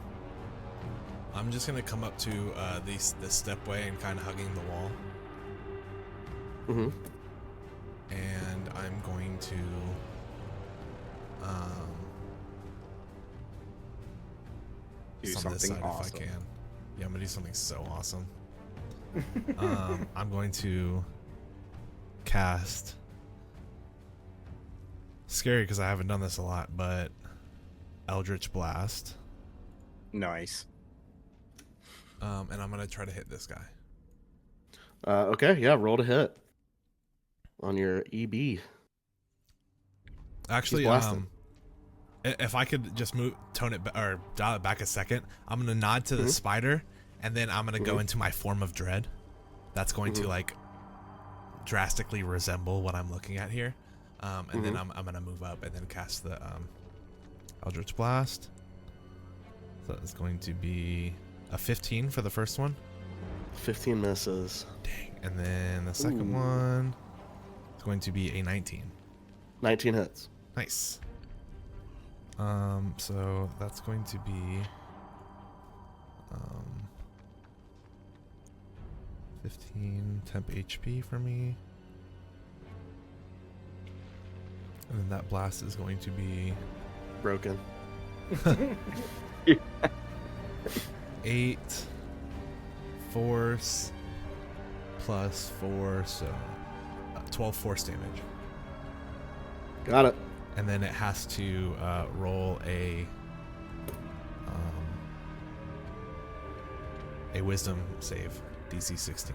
I'm just gonna come up to this stepway and kind of hugging the wall. Mm-hmm. And I'm going to Do on this something side awesome. if I can. Yeah, I'm gonna do something so awesome. I'm going to cast. Scary because I haven't done this a lot, but Eldritch Blast. Nice. And I'm gonna try to hit this guy. Okay, yeah, roll to hit on your EB. Actually, He's blasting. if I could just dial it back a second, I'm gonna nod to the spider, and then I'm gonna go into my form of dread. That's going to like drastically resemble what I'm looking at here, and then I'm gonna move up and then cast the Eldritch Blast. So that's going to be a 15 for the first one. 15 misses. Dang. And then the second one is going to be a 19. 19 hits. Nice. So that's going to be 15 temp HP for me. And then that blast is going to be Broken. 8 force plus 4, so 12 force damage. Got it. And then it has to roll a wisdom save, DC 16.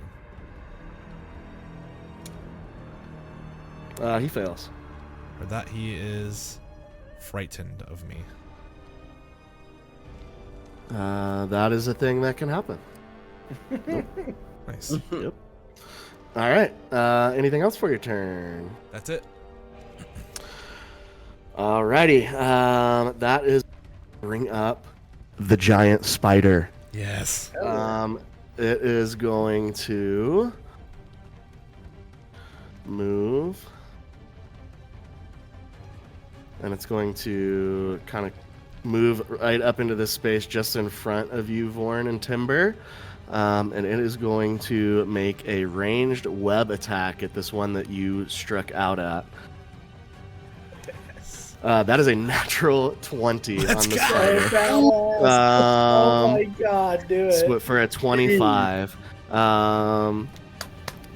He fails. For that, he is frightened of me. That is a thing that can happen. Nice. Yep. All right. Anything else for your turn? That's it. Alrighty. That is bring up the giant spider. Yes. It is going to move, and it's going to kind of move right up into this space just in front of you, Vorn and Timber. And it is going to make a ranged web attack at this one that you struck out at. That is a natural 20 Let's on the go. spider. Oh my God, do it. For a 25.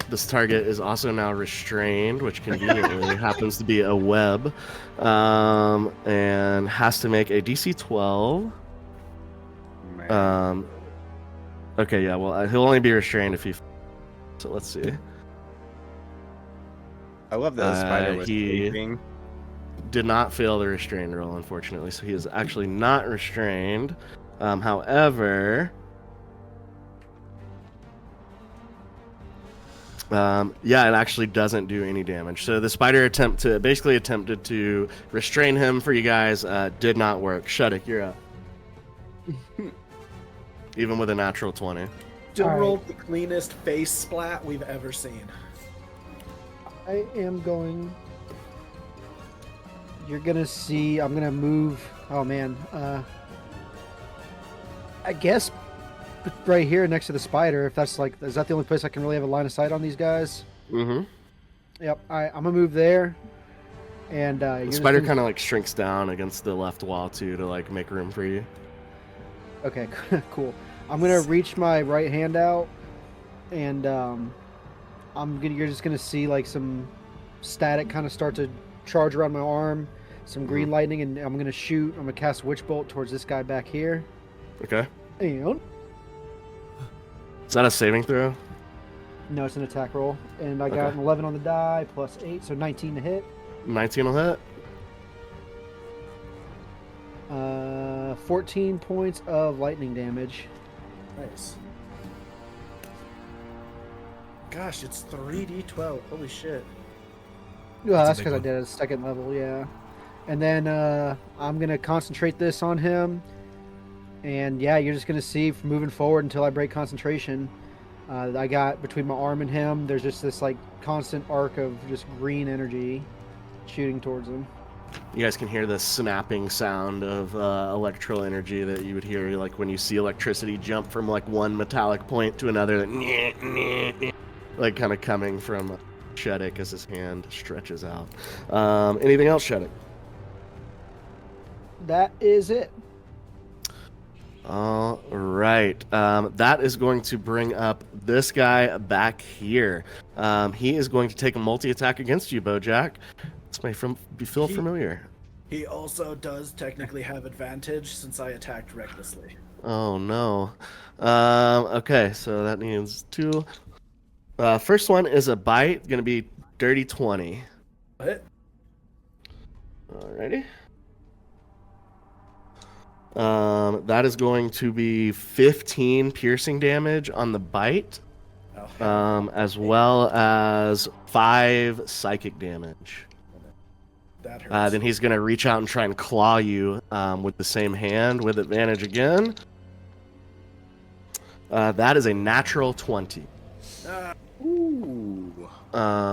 This target is also now restrained, which conveniently happens to be a web, and has to make a DC 12. Man. Okay, yeah, well, he'll only be restrained if he... So let's see. I love that the spider was he- sleeping. Did not fail the restrained roll, unfortunately, so he is actually not restrained. However... Yeah, it actually doesn't do any damage. So the spider attempted to restrain him for you guys. Did not work. Shetic, you're up. Even with a natural 20. Still All right. rolled the cleanest face splat we've ever seen. I am going. You're gonna see. I'm gonna move. Oh man. I guess right here next to the spider. If that's like, is that the only place I can really have a line of sight on these guys? Mm-hmm. Yep. All right. I'm gonna move there. And The spider kind of like shrinks down against the left wall too to like make room for you. Okay. Cool. I'm gonna reach my right hand out, and you're just gonna see like some static kind of start to charge around my arm, some green lightning, and I'm gonna shoot. I'm gonna cast Witch Bolt towards this guy back here. Okay. And Is that a saving throw? no, it's an attack roll, and I got Okay. an 11 on the die plus 8, so 19 to hit. 19 will hit. 14 points of lightning damage. Nice. Gosh, it's 3d12. Holy shit. Well, That's that's a big because I one. did it at second level, yeah. And then I'm gonna concentrate this on him, and yeah, you're just gonna see from moving forward until I break concentration. I got between my arm and him. There's just this like constant arc of just green energy shooting towards him. You guys can hear the snapping sound of electrical energy that you would hear like when you see electricity jump from like one metallic point to another, like kind of coming from Shetic as his hand stretches out. Anything else, Shetic? That is it. All right. That is going to bring up this guy back here. He is going to take a multi-attack against you, Bojack. This may feel familiar. He also does technically have advantage since I attacked recklessly. Oh, no. Okay, so that means 2. First one is a bite. Going to be dirty 20. What? Alrighty. That is going to be 15 piercing damage on the bite, Oh, as well as 5 psychic damage. that hurts. Then he's going to reach out and try and claw you with the same hand with advantage again. That is a natural 20. Ooh.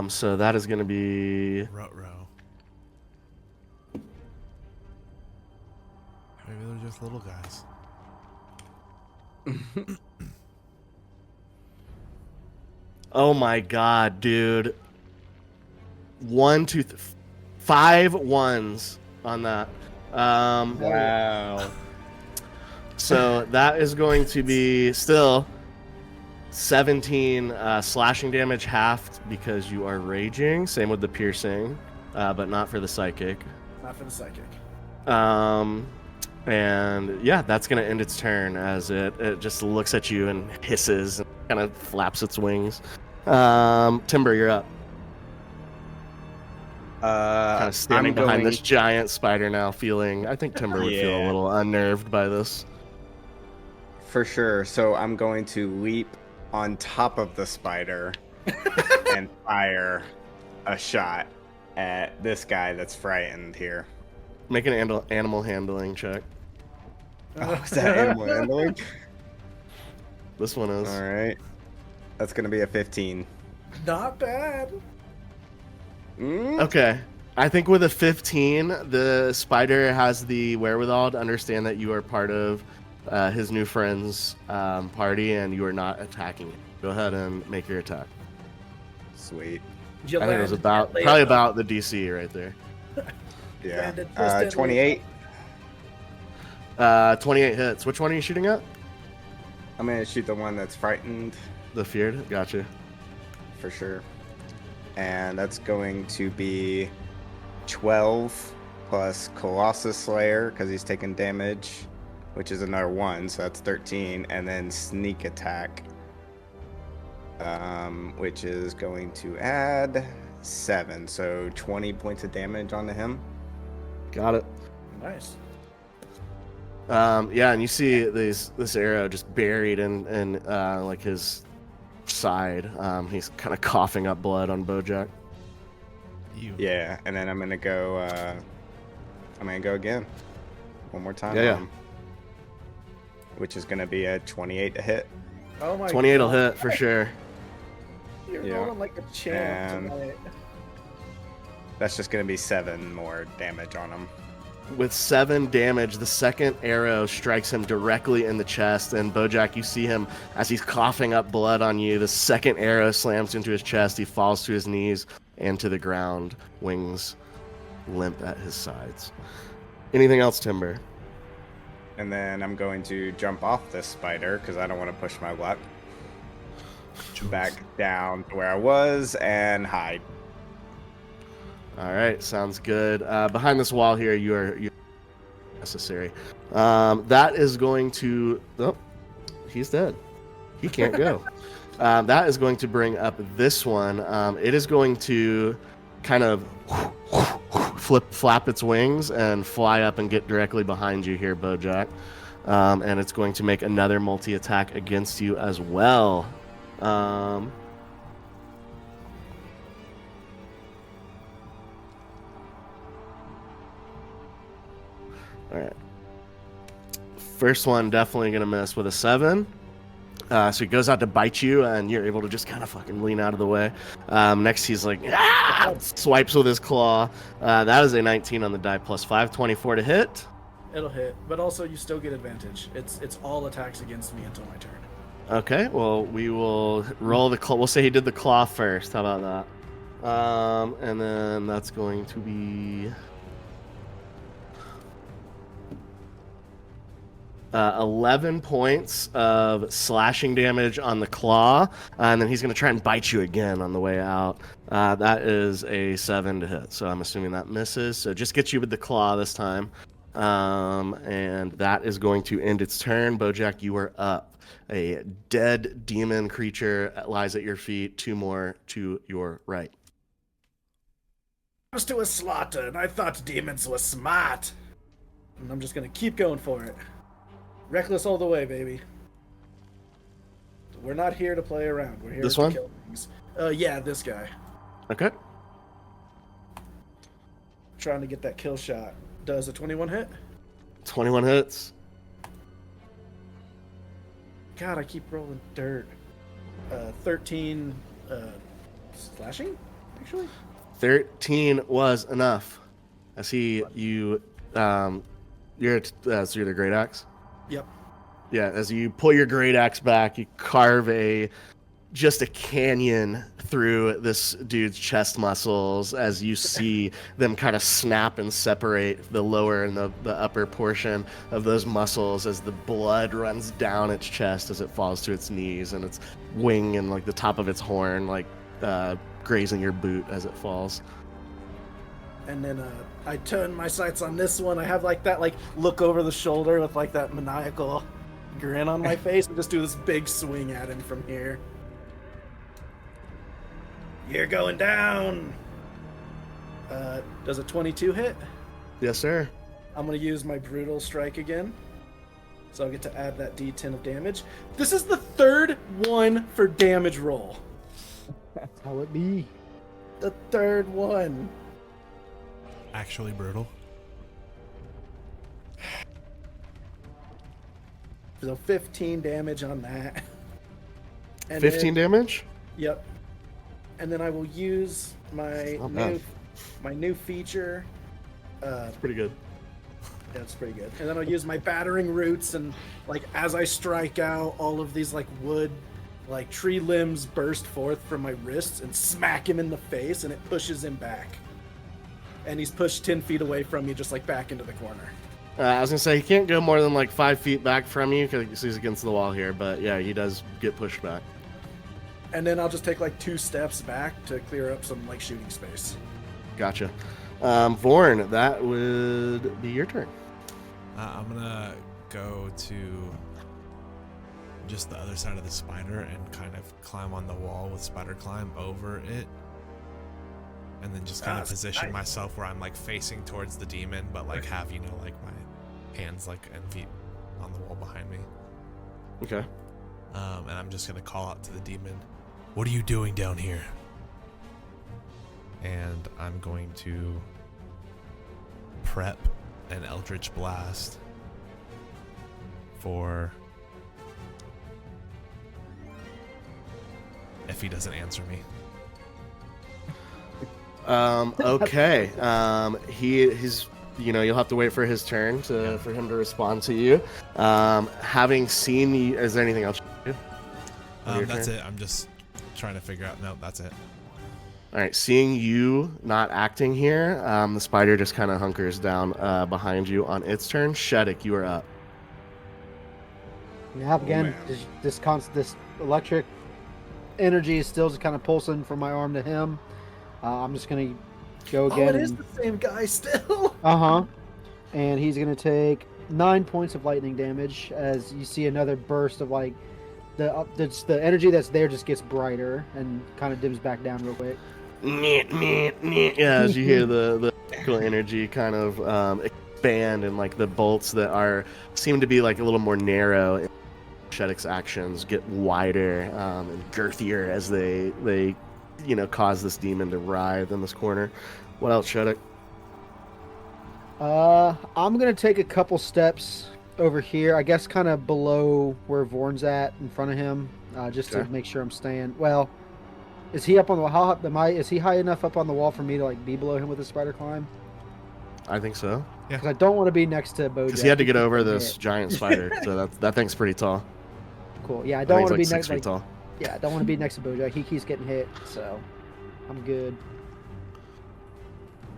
So that is going to be... Ruh-roh. Maybe they're just little guys. Oh my god, dude. 1, 2, 5 ones on that. Wow. So that is going to be still 17 slashing damage, halved because you are raging. Same with the piercing, but not for the psychic. Not for the psychic. And yeah, that's going to end its turn as it just looks at you and hisses and kind of flaps its wings. Timber, you're up. Kind of standing behind this giant spider now, I think Timber would feel a Yeah. little unnerved by this. For sure. So I'm going to leap on top of the spider and fire a shot at this guy that's frightened here. Make an animal handling check. Oh, is that animal handling? This one is. All right. That's going to be a 15. Not bad. Okay. I think with a 15, the spider has the wherewithal to understand that you are part of his new friend's party and you are not attacking it. Go ahead and make your attack. Sweet. You I think it was land probably gently about the DC right there. Yeah. Landed twistedly. 28. 28 hits. Which one are you shooting at? I'm going to shoot the one that's frightened The feared? Gotcha. for sure. And that's going to be 12 plus Colossus Slayer because he's taking damage, which is another 1, so that's 13. And then Sneak Attack, which is going to add 7. So 20 points of damage onto him. Got it. Nice. Yeah, and you see this arrow just buried in like his side. He's kind of coughing up blood on Bojack. You. Yeah, and then I'm gonna go. I'm gonna go again, one more time. Yeah. Which is gonna be a 28 to hit. Oh my 28 will God. hit for sure. You're Yeah. rolling like a champ And- tonight. That's just gonna be 7 more damage on him. With 7 damage, the second arrow strikes him directly in the chest, and Bojack, you see him as he's coughing up blood on you. The second arrow slams into his chest. He falls to his knees and to the ground, wings limp at his sides. Anything else, Timber? And then I'm going to jump off this spider because I don't want to push my luck back down to where I was and hide. All right, sounds good. Behind this wall here, you're necessary. That is going to. Oh, he's dead. He can't go. That is going to bring up this one. It is going to kind of flap its wings and fly up and get directly behind you here, Bojack. And it's going to make another multi-attack against you as well. All right. First one definitely going to miss with a 7. So he goes out to bite you, and you're able to just kind of fucking lean out of the way. Next, he's like, swipes with his claw. That is a 19 on the die, plus 5, 24 to hit. It'll hit, but also you still get advantage. It's all attacks against me until my turn. Okay, well, we will roll the claw. We'll say he did the claw first. How about that? And then that's going to be 11 points of slashing damage on the claw, and then he's going to try and bite you again on the way out. That is a 7 to hit, so I'm assuming that misses. So just get you with the claw this time, and that is going to end its turn. Bojack, you are up. A dead demon creature lies at your feet. 2 more to your right. Comes to a slaughter, and I thought demons were smart. And I'm just gonna keep going for it. Reckless all the way, baby. We're not here to play around. We're here This to one? kill things. Yeah, this guy. Okay. Trying to get that kill shot. Does a 21 hit? 21 hits. God, I keep rolling dirt. 13 slashing, actually? 13 was enough. I see you. So you're the great axe. Yep. Yeah, as you pull your great axe back, you carve just a canyon through this dude's chest muscles as you see them kind of snap and separate the lower and the upper portion of those muscles as the blood runs down its chest as it falls to its knees, and its wing and like the top of its horn like grazing your boot as it falls. And then I turn my sights on this one. I have like that look over the shoulder with like that maniacal grin on my face and just do this big swing at him from here. You're going down. Does a 22 hit? Yes, sir. I'm going to use my brutal strike again. So I'll get to add that D10 of damage. This is the third one for damage roll. That's how it be. The third one. Actually brutal. So 15 damage on that. And 15 then- damage? Yep. And then I will use my Not bad. new feature. That's pretty good. That's pretty good. And then I'll use my battering roots, and like as I strike out, all of these like wood, like tree limbs burst forth from my wrists and smack him in the face, and it pushes him back. And he's pushed 10 feet away from me, just like back into the corner. I was gonna say he can't go more than like 5 feet back from you because he's against the wall here, but yeah, he does get pushed back. And then I'll just take like 2 steps back to clear up some like shooting space. Gotcha. Vorn, that would be your turn. I'm gonna go to just the other side of the spider and kind of climb on the wall with spider climb over it. And then just kind of position myself where I'm like facing towards the demon, but like have, like my hands like and feet on the wall behind me. Okay. And I'm just gonna call out to the demon. What are you doing down here? And I'm going to prep an Eldritch Blast for if he doesn't answer me. Okay. He's you'll have to wait for his turn for him to respond to you. Having seen you, is there anything else you do? That's it. I'm just trying to figure out. No, that's it. All right, seeing you not acting here, the spider just kind of hunkers down behind you on its turn. Shetic, you are up. Yeah, again, man. this electric energy is still just kind of pulsing from my arm to him. I'm just gonna go Oh, again. it is the same guy still. And he's gonna take 9 points of lightning damage as you see another burst of like the energy that's there just gets brighter and kind of dims back down real quick. Yeah, as you hear the electrical energy kind of expand, and like the bolts that seem to be like a little more narrow. Shetic's actions get wider and girthier as they cause this demon to writhe in this corner. What else, Shetic? I'm gonna take a couple steps over here, I guess kind of below where Vorn's at in front of him, just to Okay. make sure I'm staying. Well, is he up on the is he high enough up on the wall for me to like be below him with a spider climb? I think so. Because I don't want to be next to Bojack. Because he had to get keeps over getting this hit. giant spider, so that thing's pretty tall. Cool. Yeah, I I don't think want to it's be like next. 6 feet tall. Yeah, I don't want to be next to Bojack. He keeps getting hit, so I'm good.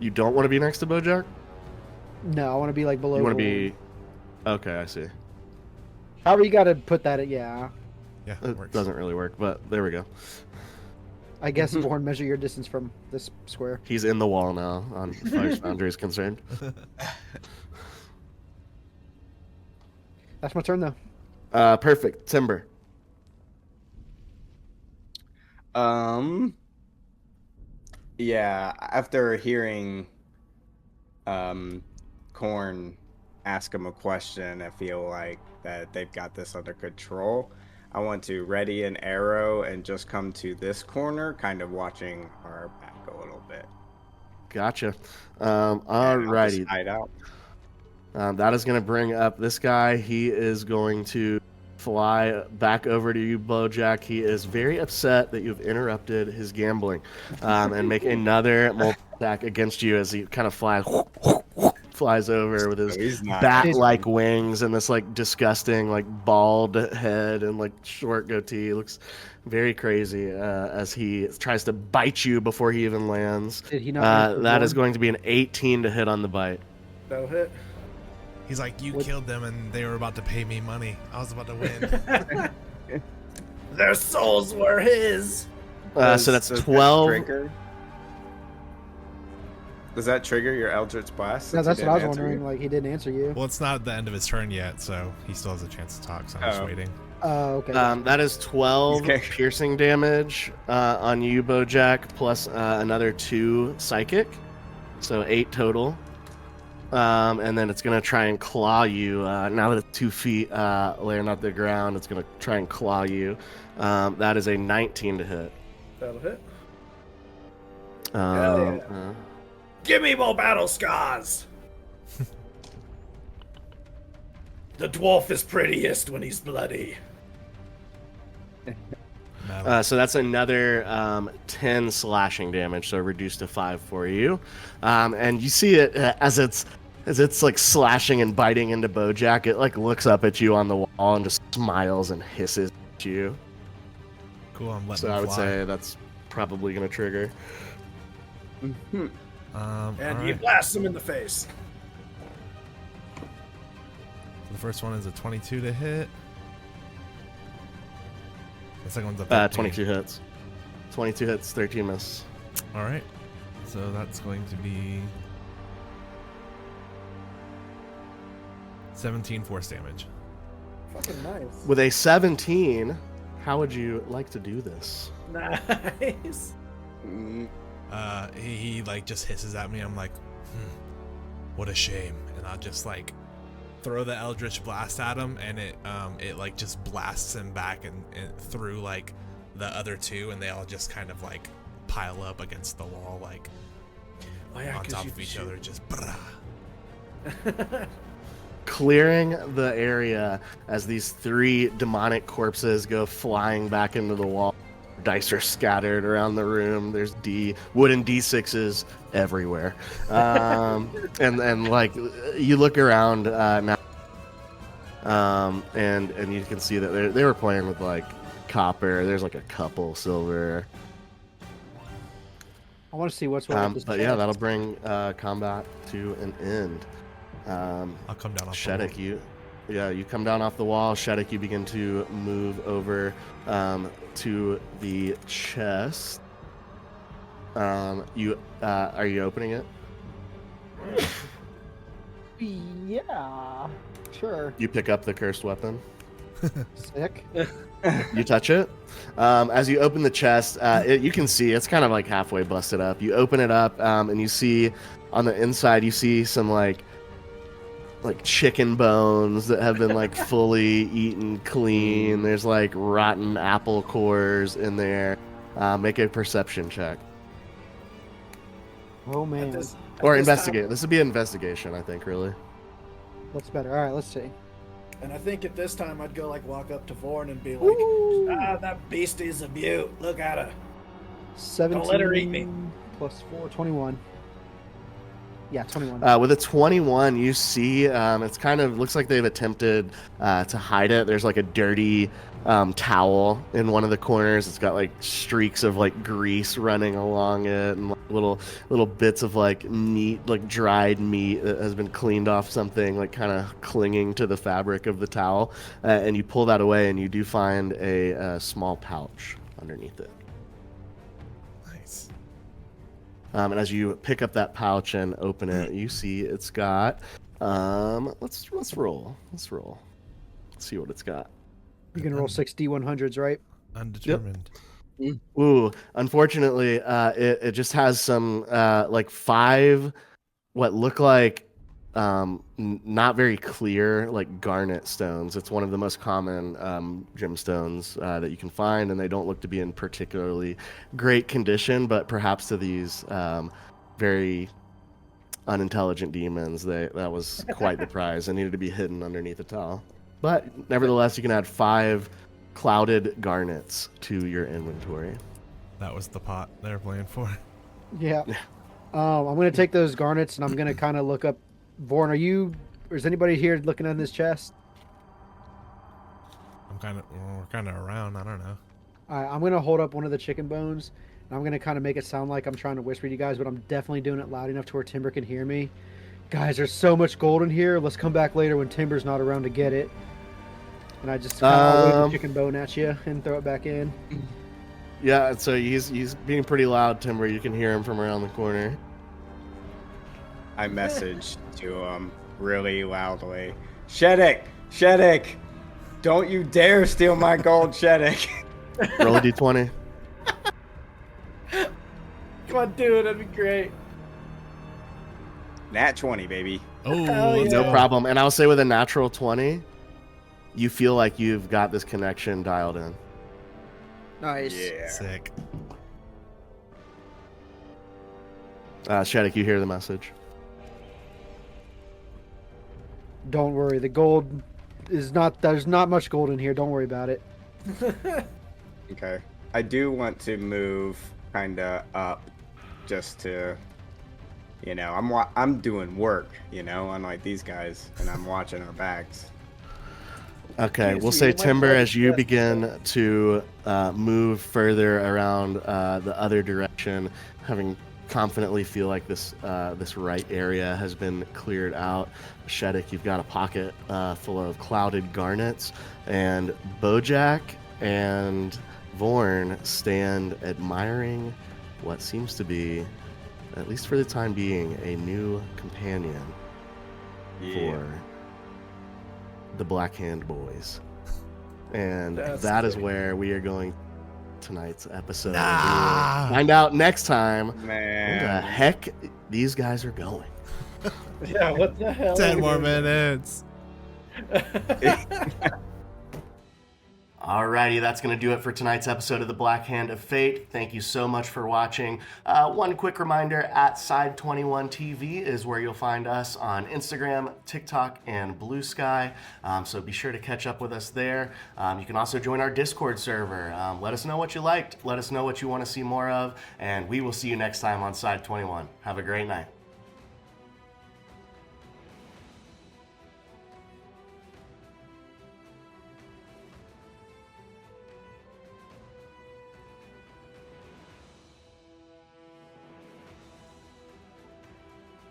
You don't want to be next to Bojack? No, I want to be like below. You want to Vorn. be... Okay, I see. However, you got to put that. Yeah, Yeah, It works. doesn't really work, but there we go. I guess Vorn, measure your distance from this square. He's in the wall now, as far as Foundry is concerned. That's my turn though. Perfect. Timber. Yeah, after hearing Korn ask him a question, I feel like that they've got this under control. I want to ready an arrow and just come to this corner, kind of watching our back a little bit. Gotcha. And I'll just Alrighty. hide out. That is going to bring up this guy. He is going to fly back over to you, Bojack. He is very upset that you've interrupted his gambling, and make another multi attack against you as he kind of flies over with his He's not bat-like wings and this like disgusting like bald head and like short goatee. It looks very crazy as he tries to bite you before he even lands. Did he not? That is going to be an 18 to hit on the bite. That'll hit. He's like, you What- killed them and they were about to pay me money. I was about to win. Their souls were his. So that's 12. Does that trigger your Eldritch Blast? No, since he that's what I was didn't answer wondering. you? Like he didn't answer you. Well, it's not the end of his turn yet, so he still has a chance to talk, so I'm just Oh. waiting. Oh, okay. That is 12 Okay. piercing damage on you, Bojack, plus another 2 psychic. So 8 total. And then it's going to try and claw you. Now that it's 2 feet laying on the ground, it's going to try and claw you. That is a 19 to hit. That'll hit. Um, yeah. Give me more battle scars. The dwarf is prettiest when he's bloody. No. So that's another 10 slashing damage, so reduced to 5 for you. And you see it as it's like slashing and biting into Bojack. It like looks up at you on the wall and just smiles and hisses at you. Cool, I'm letting So him I would fly. say that's probably going to trigger. And all he right. blasts him in the face. The first one is a 22 to hit. The second one's a 13. 22 hits. 22 hits, 13 miss. All right. So that's going to be 17 force damage. Fucking nice. With a 17, how would you like to do this? Nice. Mm, He like just hisses at me. I'm like, what a shame. And I'll just like throw the Eldritch Blast at him, and it like just blasts him back and through like the other two, and they all just kind of like pile up against the wall, like Oh, yeah, on 'cause top you of each shoot. other, just brah. Clearing the area as these 3 demonic corpses go flying back into the wall. Dice are scattered around the room. There's wooden D6s everywhere. And like you look around now, and you can see that they were playing with like copper. There's like a couple silver. I want to see what's wrong with this But yeah, chest. that'll bring combat to an end. I'll come down off Shetic, the wall. you come down off the wall. Shetic, you begin to move over to the chest. Are you opening it? Yeah, sure. You pick up the cursed weapon. Sick. You touch it. As you open the chest, you can see it's kind of like halfway busted up. You open it up, and you see on the inside, you see some like chicken bones that have been like fully eaten clean. There's like rotten apple cores in there. Make a perception check. Oh man, At this Investigate. This would be an investigation, I think, really. that's better. All right, let's see. And I think at this time I'd go like walk up to Vorn and be like, that beastie's a beaut. Look at her. 17 let her eat me. plus 4, 21. Yeah, 21. With a 21, you see it's kind of looks like they've attempted to hide it. There's like a dirty towel in one of the corners. It's got like streaks of like grease running along it, and like, little bits of like meat, like dried meat that has been cleaned off something, like kind of clinging to the fabric of the towel. And you pull that away, and you do find a small pouch underneath it. Nice. And as you pick up that pouch and open it, you see it's got. Let's roll. Let's see what it's got. You can roll 6 D100s, right? Undetermined. Ooh, unfortunately, it just has some like 5 what look like not very clear like garnet stones. It's one of the most common gemstones that you can find, and they don't look to be in particularly great condition, but perhaps to these very unintelligent demons, that was quite the prize. It needed to be hidden underneath a towel. But nevertheless, you can add 5 clouded garnets to your inventory. That was the pot they were playing for. Yeah. I'm gonna take those garnets and I'm gonna kind of look up. Vorn, or is anybody here looking at this chest? We're kind of around. I don't know. All right, I'm gonna hold up one of the chicken bones, and I'm gonna kind of make it sound like I'm trying to whisper to you guys, but I'm definitely doing it loud enough to where Timber can hear me. Guys, there's so much gold in here. Let's come back later when Timber's not around to get it. And I just kind of wave the chicken bone at you and throw it back in. Yeah, so he's being pretty loud, Timber. You can hear him from around the corner. I messaged to him really loudly. Shetic, don't you dare steal my gold, Shetic. Roll a d20. Come on, do it. That'd be great. Nat 20, baby. Oh, Hell let's No go. problem. And I'll say with a natural 20, you feel like you've got this connection dialed in. Nice. Yeah. Sick. Shetic, you hear the message. Don't worry. The gold is not. There's not much gold in here. Don't worry about it. Okay. I do want to move kind of up just to, I'm doing work, unlike these guys, and I'm watching our backs. Okay, Yes, we'll you say might Timber, want as you to- begin to move further around the other direction, having confidently feel like this right area has been cleared out. Shetic, you've got a pocket full of clouded garnets, and Bojack and Vorn stand admiring what seems to be, at least for the time being, a new companion for the Black Hand Boys. And That's that is sick. where we are going tonight's episode. Ah! We will find out next time where the Man. heck these guys are going. Yeah, what the hell? 10 more minutes. Alrighty, that's going to do it for tonight's episode of The Black Hand of Fate. Thank you so much for watching. One quick reminder, at Side21TV is where you'll find us on Instagram, TikTok, and Blue Sky. So be sure to catch up with us there. You can also join our Discord server. Let us know what you liked. Let us know what you want to see more of. And we will see you next time on Side 21. Have a great night.